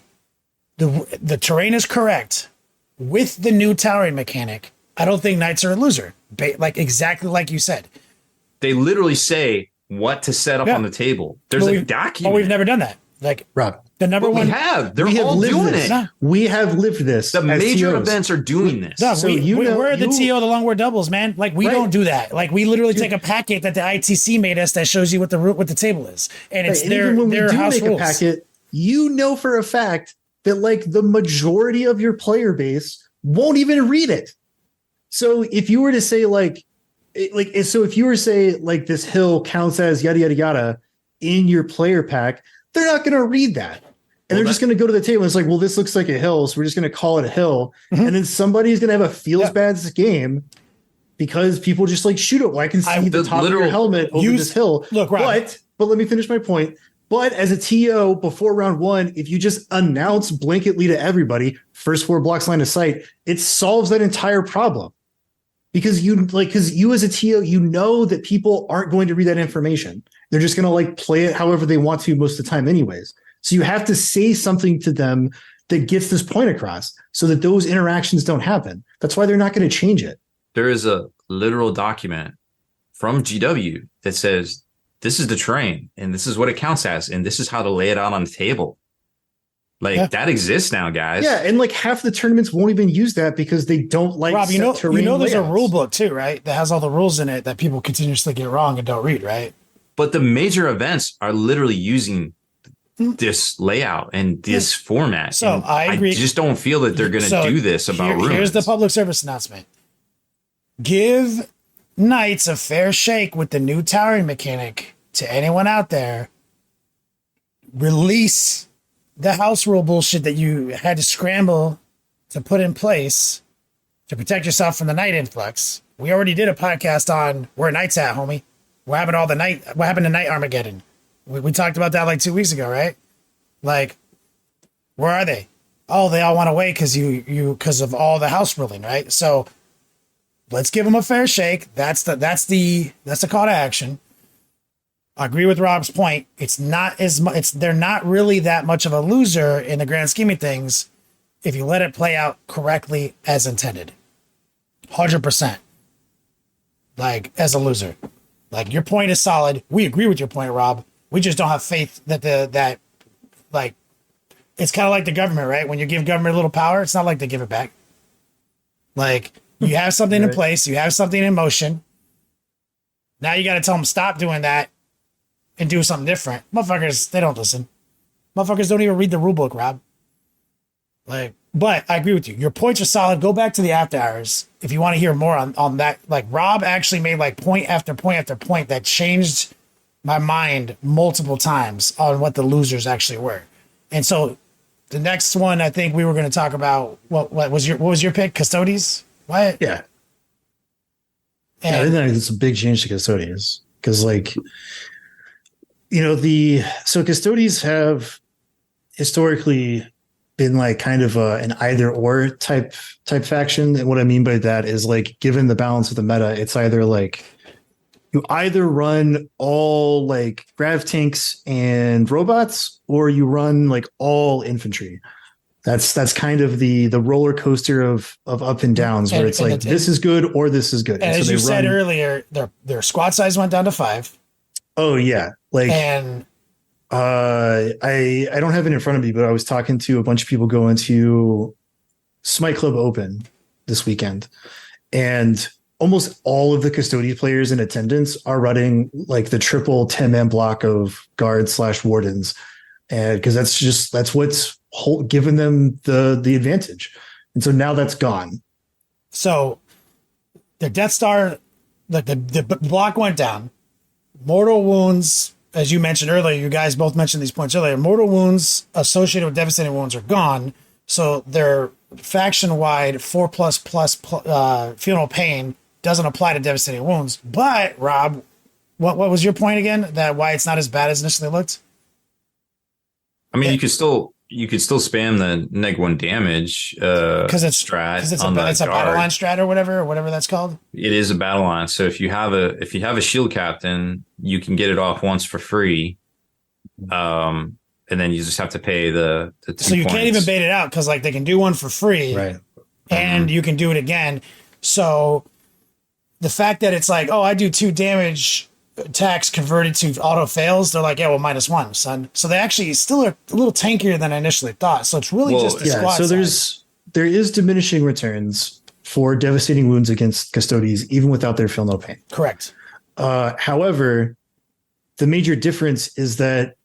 the terrain is correct with the new towering mechanic, I don't think Knights are a loser. Exactly like you said. They literally say what to set up on the table. There's a document. But we've never done that. Rob, the number one. We have. They're all doing it. No. We have lived this. The major events are doing this. No, we're the TO, the long war doubles, man. We don't do that. We literally take a packet that the ITC made us that shows you what the table is, and it's their house rules. A packet, for a fact that the majority of your player base won't even read it. So if you were to say if you were to say this hill counts as yada yada yada in your player pack, they're not going to read that. And they're just going to go to the table. And it's this looks like a hill, so we're just going to call it a hill. Mm-hmm. And then somebody's going to have a feels bad game because people just shoot it. Well, I can see the top of your helmet over this hill. Look, Rob, but let me finish my point. But as a TO before round 1, if you just announce blanketly to everybody, first 4 blocks line of sight, it solves that entire problem. Because you as a TO, you know that people aren't going to read that information. They're just going to like play it however they want to most of the time anyways. So you have to say something to them that gets this point across so that those interactions don't happen. That's why they're not going to change it. There is a literal document from GW that says, this is the terrain and this is what it counts as. And this is how to lay it out on the table. Like that exists now, guys. Yeah. And like half the tournaments won't even use that because they don't like Rob, there's layouts. a rule book too, right? That has all the rules in it that people continuously get wrong and don't read, right? But the major events are literally using this layout and this format. So and I agree. I just don't feel that they're going to do this about ruins. Here's the public service announcement. Give Knights a fair shake with the new towering mechanic to anyone out there. Release the house rule bullshit that you had to scramble to put in place to protect yourself from the night influx. We already did a podcast on where Knights at, homie. What happened to Night Armageddon? We talked about that like 2 weeks ago, right? Like, where are they? Oh, they all went away because of all the house ruling, right? So let's give them a fair shake. That's the call to action. I agree with Rob's point. It's not as much. They're not really that much of a loser in the grand scheme of things if you let it play out correctly as intended. 100%. Like, as a loser. Like, your point is solid. We agree with your point, Rob. We just don't have faith that it's kind of like the government, right? When you give government a little power, it's not like they give it back. Like, you have something in place, you have something in motion. Now you got to tell them stop doing that and do something different. Motherfuckers, they don't listen. Motherfuckers don't even read the rule book, Rob. Like, but I agree with you. Your points are solid. Go back to the after hours if you want to hear more on that. Like, Rob actually made like point after point after point that changed my mind multiple times on what the losers actually were. And so the next one, I think we were going to talk about what was your pick? Custodies? What? Yeah. And I think it's a big change to custodians because, like, so custodies have historically been like kind of an either or type faction. And what I mean by that is, like, given the balance of the meta, it's either like you either run all like grav tanks and robots, or you run like all infantry. That's kind of the roller coaster of up and downs, where it's like this is good or this is good. And as you said earlier, their squad size went down to 5. Oh yeah, like, and I don't have it in front of me, but I was talking to a bunch of people going to Smite Club Open this weekend, and almost all of the custodian players in attendance are running like the triple 10-man block of guards / wardens, and because that's what's given them the advantage. And so now that's gone. So the Death Star, the block went down. Mortal wounds, as you mentioned earlier, you guys both mentioned these points earlier. Mortal wounds associated with devastating wounds are gone. So their faction-wide 4++ funeral pain doesn't apply to devastating wounds. But Rob, what was your point again? That why it's not as bad as initially looked? I mean, you could still spam the -1 damage because it's strat. Because it's a battle line strat or whatever that's called. It is a battle line. So if you have a shield captain, you can get it off once for free. And then you just have to pay the 2 So you can't even bait it out because like they can do one for free, right? And you can do it again. So the fact that it's like, oh, I do 2 damage attacks converted to auto fails, they're like, yeah, well, -1, son. So they actually still are a little tankier than I initially thought. So it's really just the squad so size. there is diminishing returns for devastating wounds against custodians, even without their feel no pain. Correct. However, the major difference is that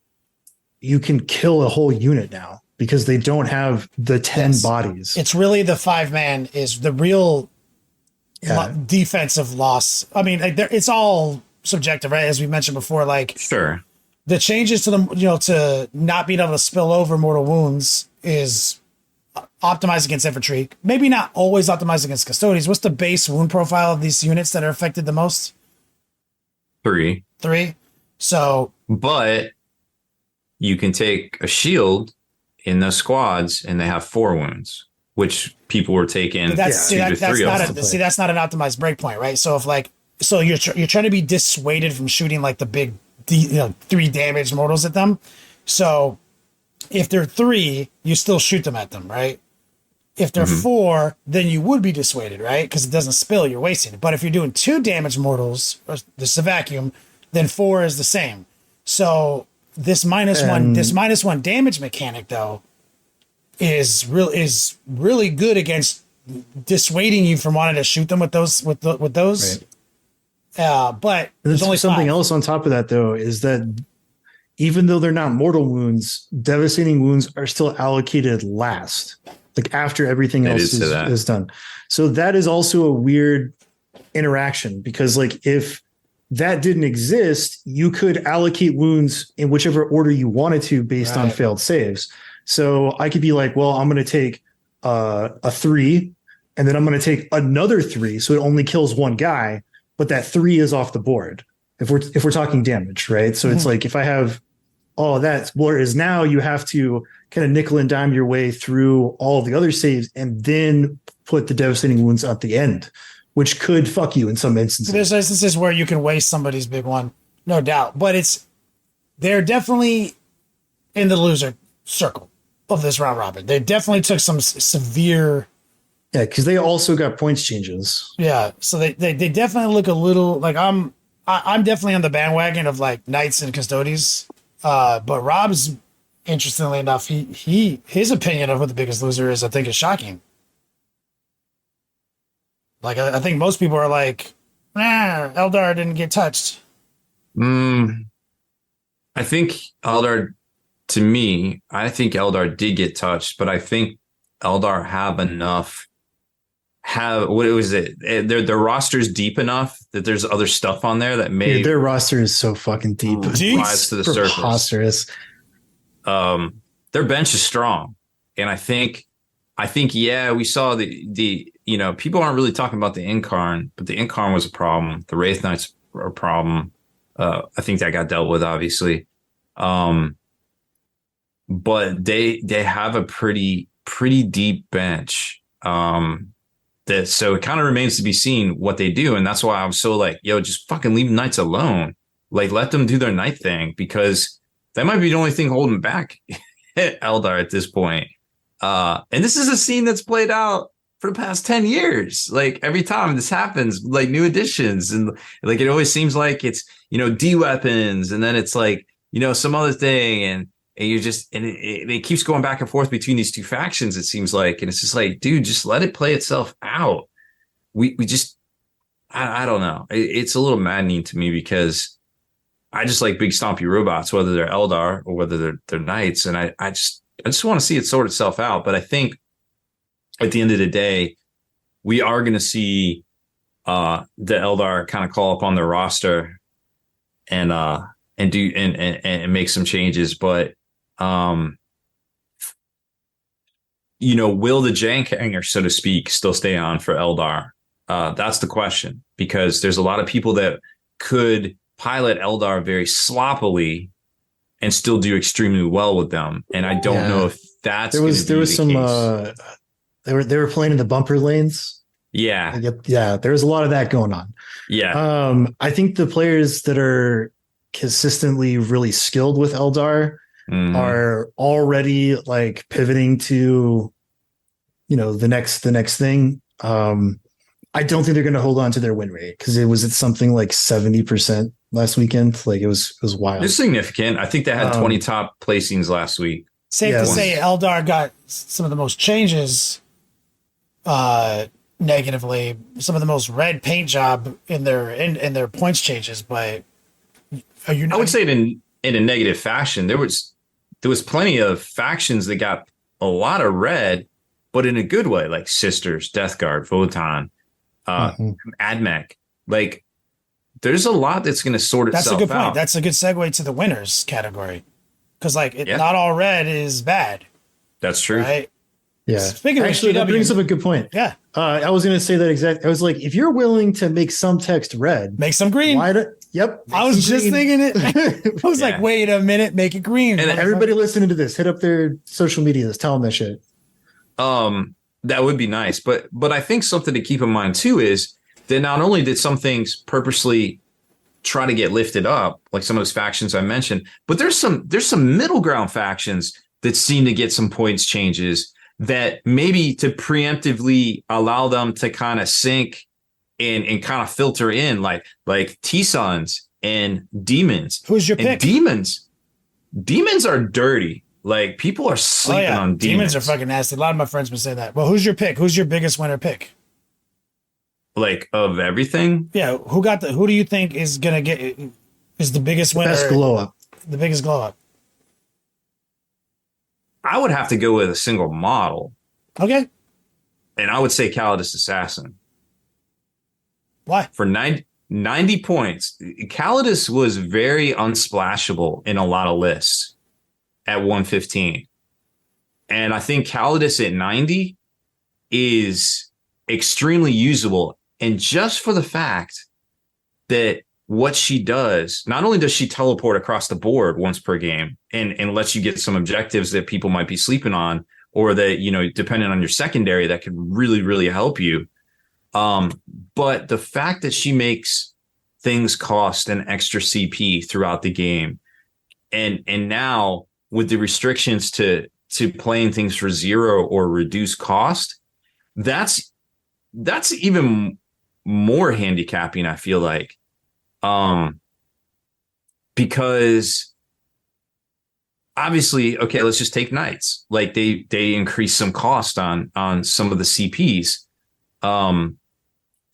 you can kill a whole unit now because they don't have the 10 bodies. It's really the 5-man is the real defensive loss. I mean, it's all subjective, right? As we mentioned before, like, sure, the changes to to not being able to spill over mortal wounds is optimized against infantry. Maybe not always optimized against custodians. What's the base wound profile of these units that are affected the most? 3. So, but you can take a shield in those squads and they have 4 wounds, which people were taking But that's 2 to 3 of them. that's not an optimized breakpoint, right? So if like you're trying to be dissuaded from shooting like the big 3 damage mortals at them. So if they're 3, you still shoot them at them, right? If they're 4, then you would be dissuaded, right? Because it doesn't spill, you're wasting it. But if you're doing 2 damage mortals, or this is a vacuum, then 4 is the same. So this minus one damage mechanic though is really good against dissuading you from wanting to shoot them with those. Right. But there's only something 5. else on top of that though, is that even though they're not mortal wounds, devastating wounds are still allocated last, like after everything else is done. So that is also a weird interaction, because like if that didn't exist, you could allocate wounds in whichever order you wanted to based on failed saves. So I could be like, well, I'm going to take a 3, and then I'm going to take another 3, so it only kills 1 guy, but that 3 is off the board. If we're talking damage, right? So it's like if I have all of that, whereas now you have to kind of nickel and dime your way through all of the other saves and then put the devastating wounds at the end, which could fuck you in some instances. There's instances where you can waste somebody's big one, no doubt. But they're definitely in the loser circle of this round robin. They definitely took some severe. Yeah, because they also got points changes. Yeah, so they definitely look a little like I'm definitely on the bandwagon of like knights and custodies. But Rob's, interestingly enough, his opinion of what the biggest loser is, I think, is shocking. Like I think most people are like, Eldar didn't get touched. I think Eldar, to me, I think Eldar did get touched, but I think Eldar have enough. What was it? Their roster's deep enough that there's other stuff on there that may their roster is so fucking deep. Rise to the surface. Their bench is strong, and I think we saw the people aren't really talking about the Incarn, but the Incarn was a problem. The Wraith Knights are a problem. I think that got dealt with, obviously. But they have a pretty deep bench. So it kind of remains to be seen what they do. And that's why I'm so like, just fucking leave Knights alone. Like, let them do their Knight thing, because that might be the only thing holding back Eldar at this point. And this is a scene that's played out for the past 10 years. Like, every time this happens, like new additions, and like it always seems like it's, D weapons, and then it's like, some other thing, and you're just, and it keeps going back and forth between these 2 factions, it seems like. And it's just like, dude, just let it play itself out. We just, I don't know. It's a little maddening to me, because I just like big stompy robots, whether they're Eldar or whether they're Knights. And I just want to see it sort itself out. But I think at the end of the day, we are going to see the Eldar kind of call upon their roster and do and make some changes. But will the jank hanger, so to speak, still stay on for Eldar? That's the question, because there's a lot of people that could pilot Eldar very sloppily and still do extremely well with them. And I don't know if that's there was some they were playing in the bumper lanes. Yeah. There was a lot of that going on. Yeah. I think the players that are consistently really skilled with Eldar are already like pivoting to, the next thing. I don't think they're going to hold on to their win rate, because it was at something like 70% last weekend. Like it was wild. It's significant. I think they had 20 top placings last week. Safe to say Eldar got some of the most changes negatively, some of the most red paint job in their points changes. But I would say it in a negative fashion. There was plenty of factions that got a lot of red, but in a good way, like Sisters, Death Guard, Votann, Admech. Like, there's a lot that's going to sort itself out. That's a good point. That's a good segue to the winners category, because not all red is bad. That's true. Right? Yeah. Speaking of actually, that brings up a good point. Yeah. I was going to say that exactly. I was like, if you're willing to make some text red, make some green. Yep. I was just thinking it. I was like, Yeah. wait a minute, make it green. And Everybody listening to this, hit up their social medias, tell them that shit. That would be nice. But I think something to keep in mind too is that not only did some things purposely try to get lifted up, like some of those factions I mentioned, but there's some middle ground factions that seem to get some points changes that maybe to preemptively allow them to kind of sink and kind of filter in like T-Sons and Demons. Who's your and pick? Demons are dirty. Like people are sleeping on Demons. Demons are fucking nasty. A lot of my friends would say that. Well, who's your pick? Who's your biggest winner pick? Like of everything. Yeah, who do you think is gonna is the biggest winner? Best glow up. The biggest glow up. I would have to go with a single model. Okay. And I would say Calidus Assassin. Why? For 90 points. Calidus was very unsplashable in a lot of lists at 115. And I think Calidus at 90 is extremely usable. And just for the fact that what she does, not only does she teleport across the board once per game and lets you get some objectives that people might be sleeping on, or that, you know, depending on your secondary, that could really, really help you. But the fact that she makes things cost an extra CP throughout the game, and now with the restrictions to playing things for 0 or reduced cost, that's even more handicapping, I feel like. Because obviously, okay, let's just take knights. Like they increase some cost on some of the CPs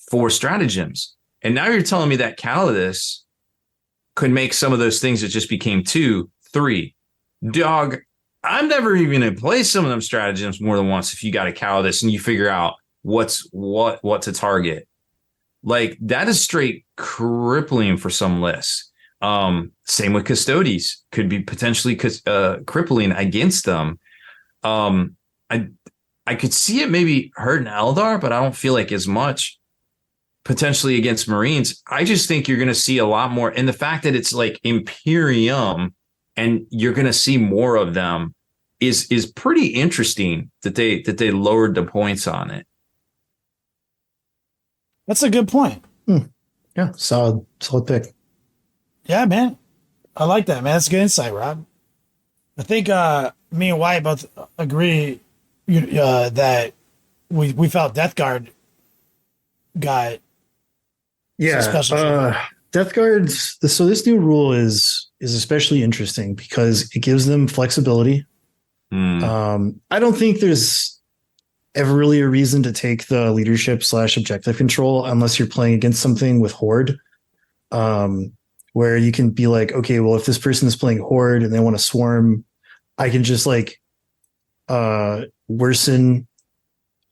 for stratagems. And now you're telling me that Calidus could make some of those things that just became 2, 3. Dog, I'm never even going to play some of them stratagems more than once if you got a Calidus and you figure out what to target. Like that is straight crippling for some lists. Same with Custodes, could be potentially crippling against them. I could see it maybe hurting Eldar, but I don't feel like as much potentially against Marines. I just think you're going to see a lot more. And the fact that it's like Imperium and you're going to see more of them is pretty interesting that they lowered the points on it. That's a good point. Yeah, solid pick. Yeah, man. I like that, man. That's good insight, Rob. I think me and Wyatt both agree that we felt Death Guard got some special. Death Guards. So this new rule is especially interesting because it gives them flexibility. I don't think there's ever really a reason to take the leadership / objective control unless you're playing against something with Horde, where you can be like, okay, well, if this person is playing Horde and they want to swarm, I can just like worsen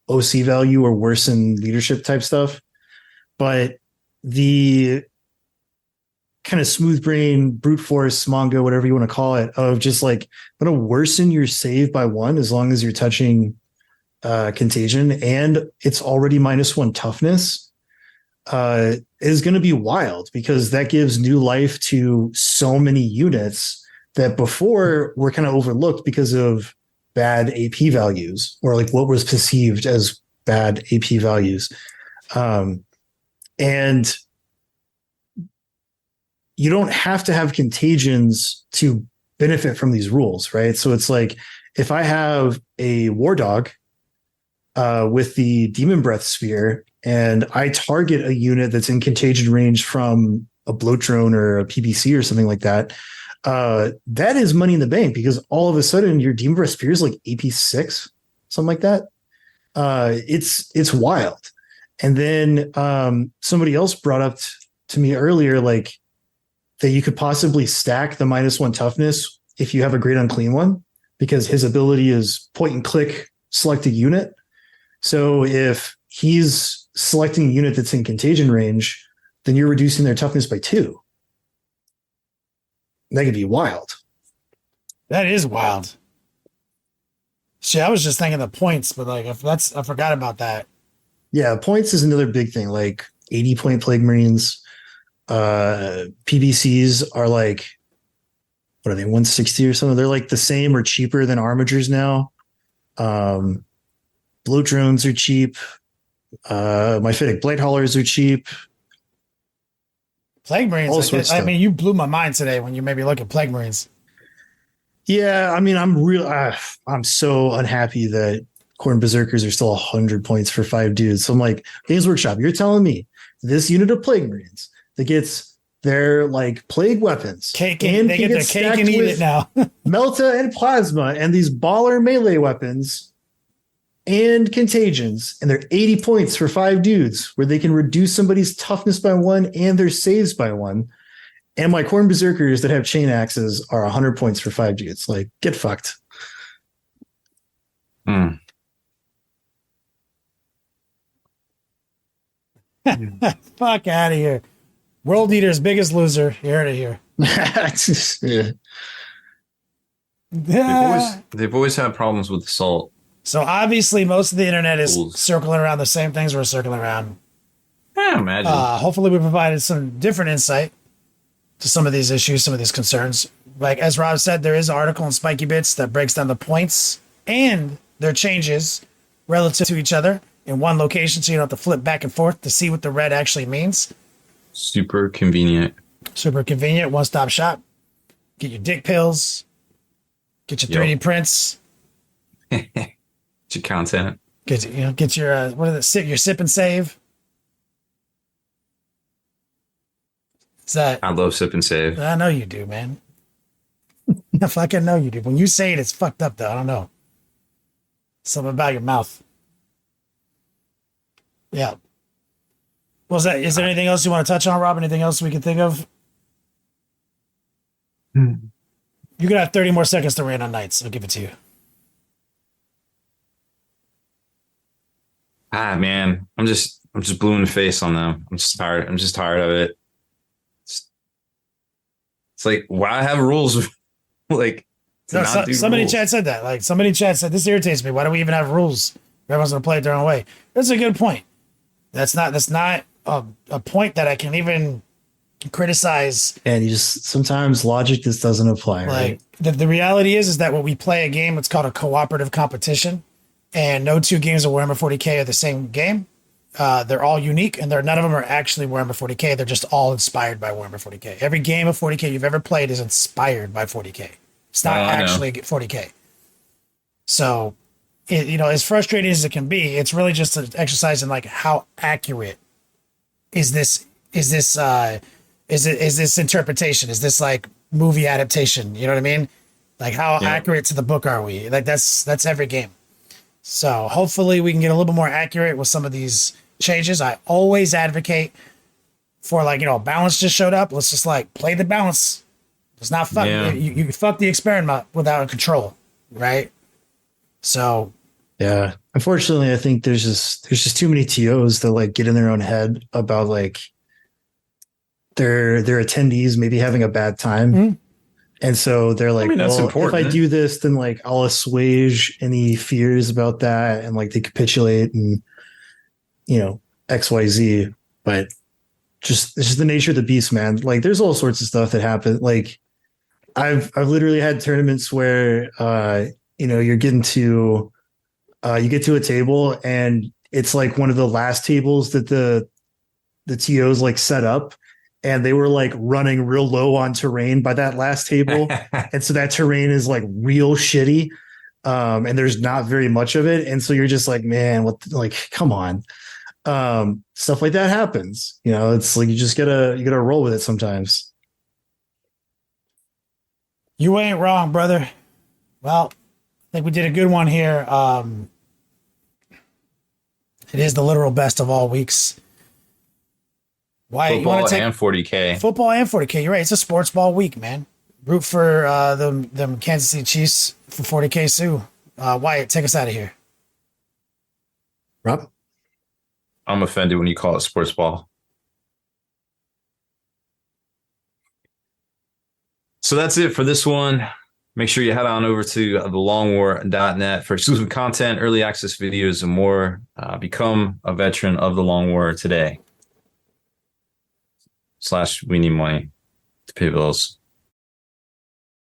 OC value or worsen leadership type stuff. But the kind of smooth brain, brute force, Mongo, whatever you want to call it, of just like, I'm going to worsen your save by 1 as long as you're touching contagion and it's already -1 toughness, is going to be wild because that gives new life to so many units that before were kind of overlooked because of bad AP values or like what was perceived as bad AP values. And you don't have to have contagions to benefit from these rules, right? So it's like if I have a War Dog with the Demon Breath Sphere, and I target a unit that's in contagion range from a bloat drone or a PBC or something like that, that is money in the bank because all of a sudden your Demon Breath Sphere is like AP6, something like that. It's wild. And then somebody else brought up to me earlier, like that you could possibly stack the -1 toughness if you have a Great Unclean one, because his ability is point and click, select a unit. So if he's selecting a unit that's in contagion range, then you're reducing their toughness by 2. That could be wild. That is wild. See, I was just thinking the points, but like I forgot about that. Yeah, points is another big thing, like 80-point Plague Marines. PBCs are like, what are they, 160 or something? They're like the same or cheaper than armigers now. Bloat drones are cheap. Myphitic blade haulers are cheap. Plague Marines. All sorts of I stuff. mean, you blew my mind today when you made me look at Plague Marines. Yeah, I mean, I'm so unhappy that Khorne Berserkers are still 100 points for 5 dudes. So I'm like, Games Workshop, you're telling me this unit of Plague Marines that gets their like plague weapons Cake and they get their cake and eat it now. Melta and Plasma and these baller melee weapons and contagions, and they're 80 points for 5 dudes where they can reduce somebody's toughness by 1 and their saves by 1. And my Khorne Berserkers that have chain axes are 100 points for 5 dudes. Like, get fucked. Fuck out of here. World Eater's biggest loser. You heard it here. Yeah. They've always had problems with assault. So obviously most of the internet is Fools. circling around the same things we're circling around. I imagine. Hopefully we provided some different insight to some of these issues, some of these concerns. Like as Rob said, there is an article in Spiky Bits that breaks down the points and their changes relative to each other in one location, so you don't have to flip back and forth to see what the red actually means. Super convenient. Super convenient, one-stop shop. Get your dick pills. Get your 3D prints. Get your content. Get your your sip and save. Is that? I love sip and save. I know you do, man. I fucking know you do. When you say it, it's fucked up though. I don't know. Something about your mouth. Yeah. Is there anything else you want to touch on, Rob? Anything else we can think of? You could have 30 more seconds to rant on Knights. I'll give it to you. Man, I'm just blue in the face on them. I'm just tired. I'm just tired of it. It's like, why have rules? Like, somebody in chat said that. Like, somebody in chat said, this irritates me. Why do we even have rules? Everyone's going to play it their own way. That's a good point. That's not a point that I can even criticize. And you just, sometimes logic just doesn't apply. Like, right? the reality is that when we play a game, it's called a cooperative competition. And no 2 games of Warhammer 40K are the same game. They're all unique, and none of them are actually Warhammer 40K. They're just all inspired by Warhammer 40K. Every game of 40K you've ever played is inspired by 40K. It's not actually 40K. So, as frustrating as it can be, it's really just an exercise in like how accurate is this interpretation? Is this like movie adaptation? You know what I mean? Like how accurate to the book are we? Like that's every game. So hopefully we can get a little bit more accurate with some of these changes. I always advocate for balance just showed up. Let's just like play the balance. It's not fuck. Yeah. You fuck the experiment without control, right? So Yeah. Unfortunately, I think there's just too many TOs that like get in their own head about like their attendees maybe having a bad time. Mm-hmm. And so they're like, that's well, important. if I do this, then like I'll assuage any fears about that, and like they capitulate and XYZ. But it's just the nature of the beast, man. Like there's all sorts of stuff that happen. Like I've literally had tournaments where you get to a table and it's like one of the last tables that the TOs like set up, and they were like running real low on terrain by that last table. And so that terrain is like real shitty. And there's not very much of it. And so you're just like, man, come on. Stuff like that happens. It's like you gotta roll with it sometimes. you ain't wrong, brother. Well, I think we did a good one here. It is the literal best of all weeks. Why you want Football to take and 40K. football and 40K? You're right. It's a sports ball week, man. Root for them Kansas City Chiefs for 40K Sue. Wyatt, take us out of here. Rob? I'm offended when you call it sports ball. So that's it for this one. Make sure you head on over to thelongwar.net for exclusive content, early access videos, and more. Become a veteran of the Long War today. / we need money to pay bills.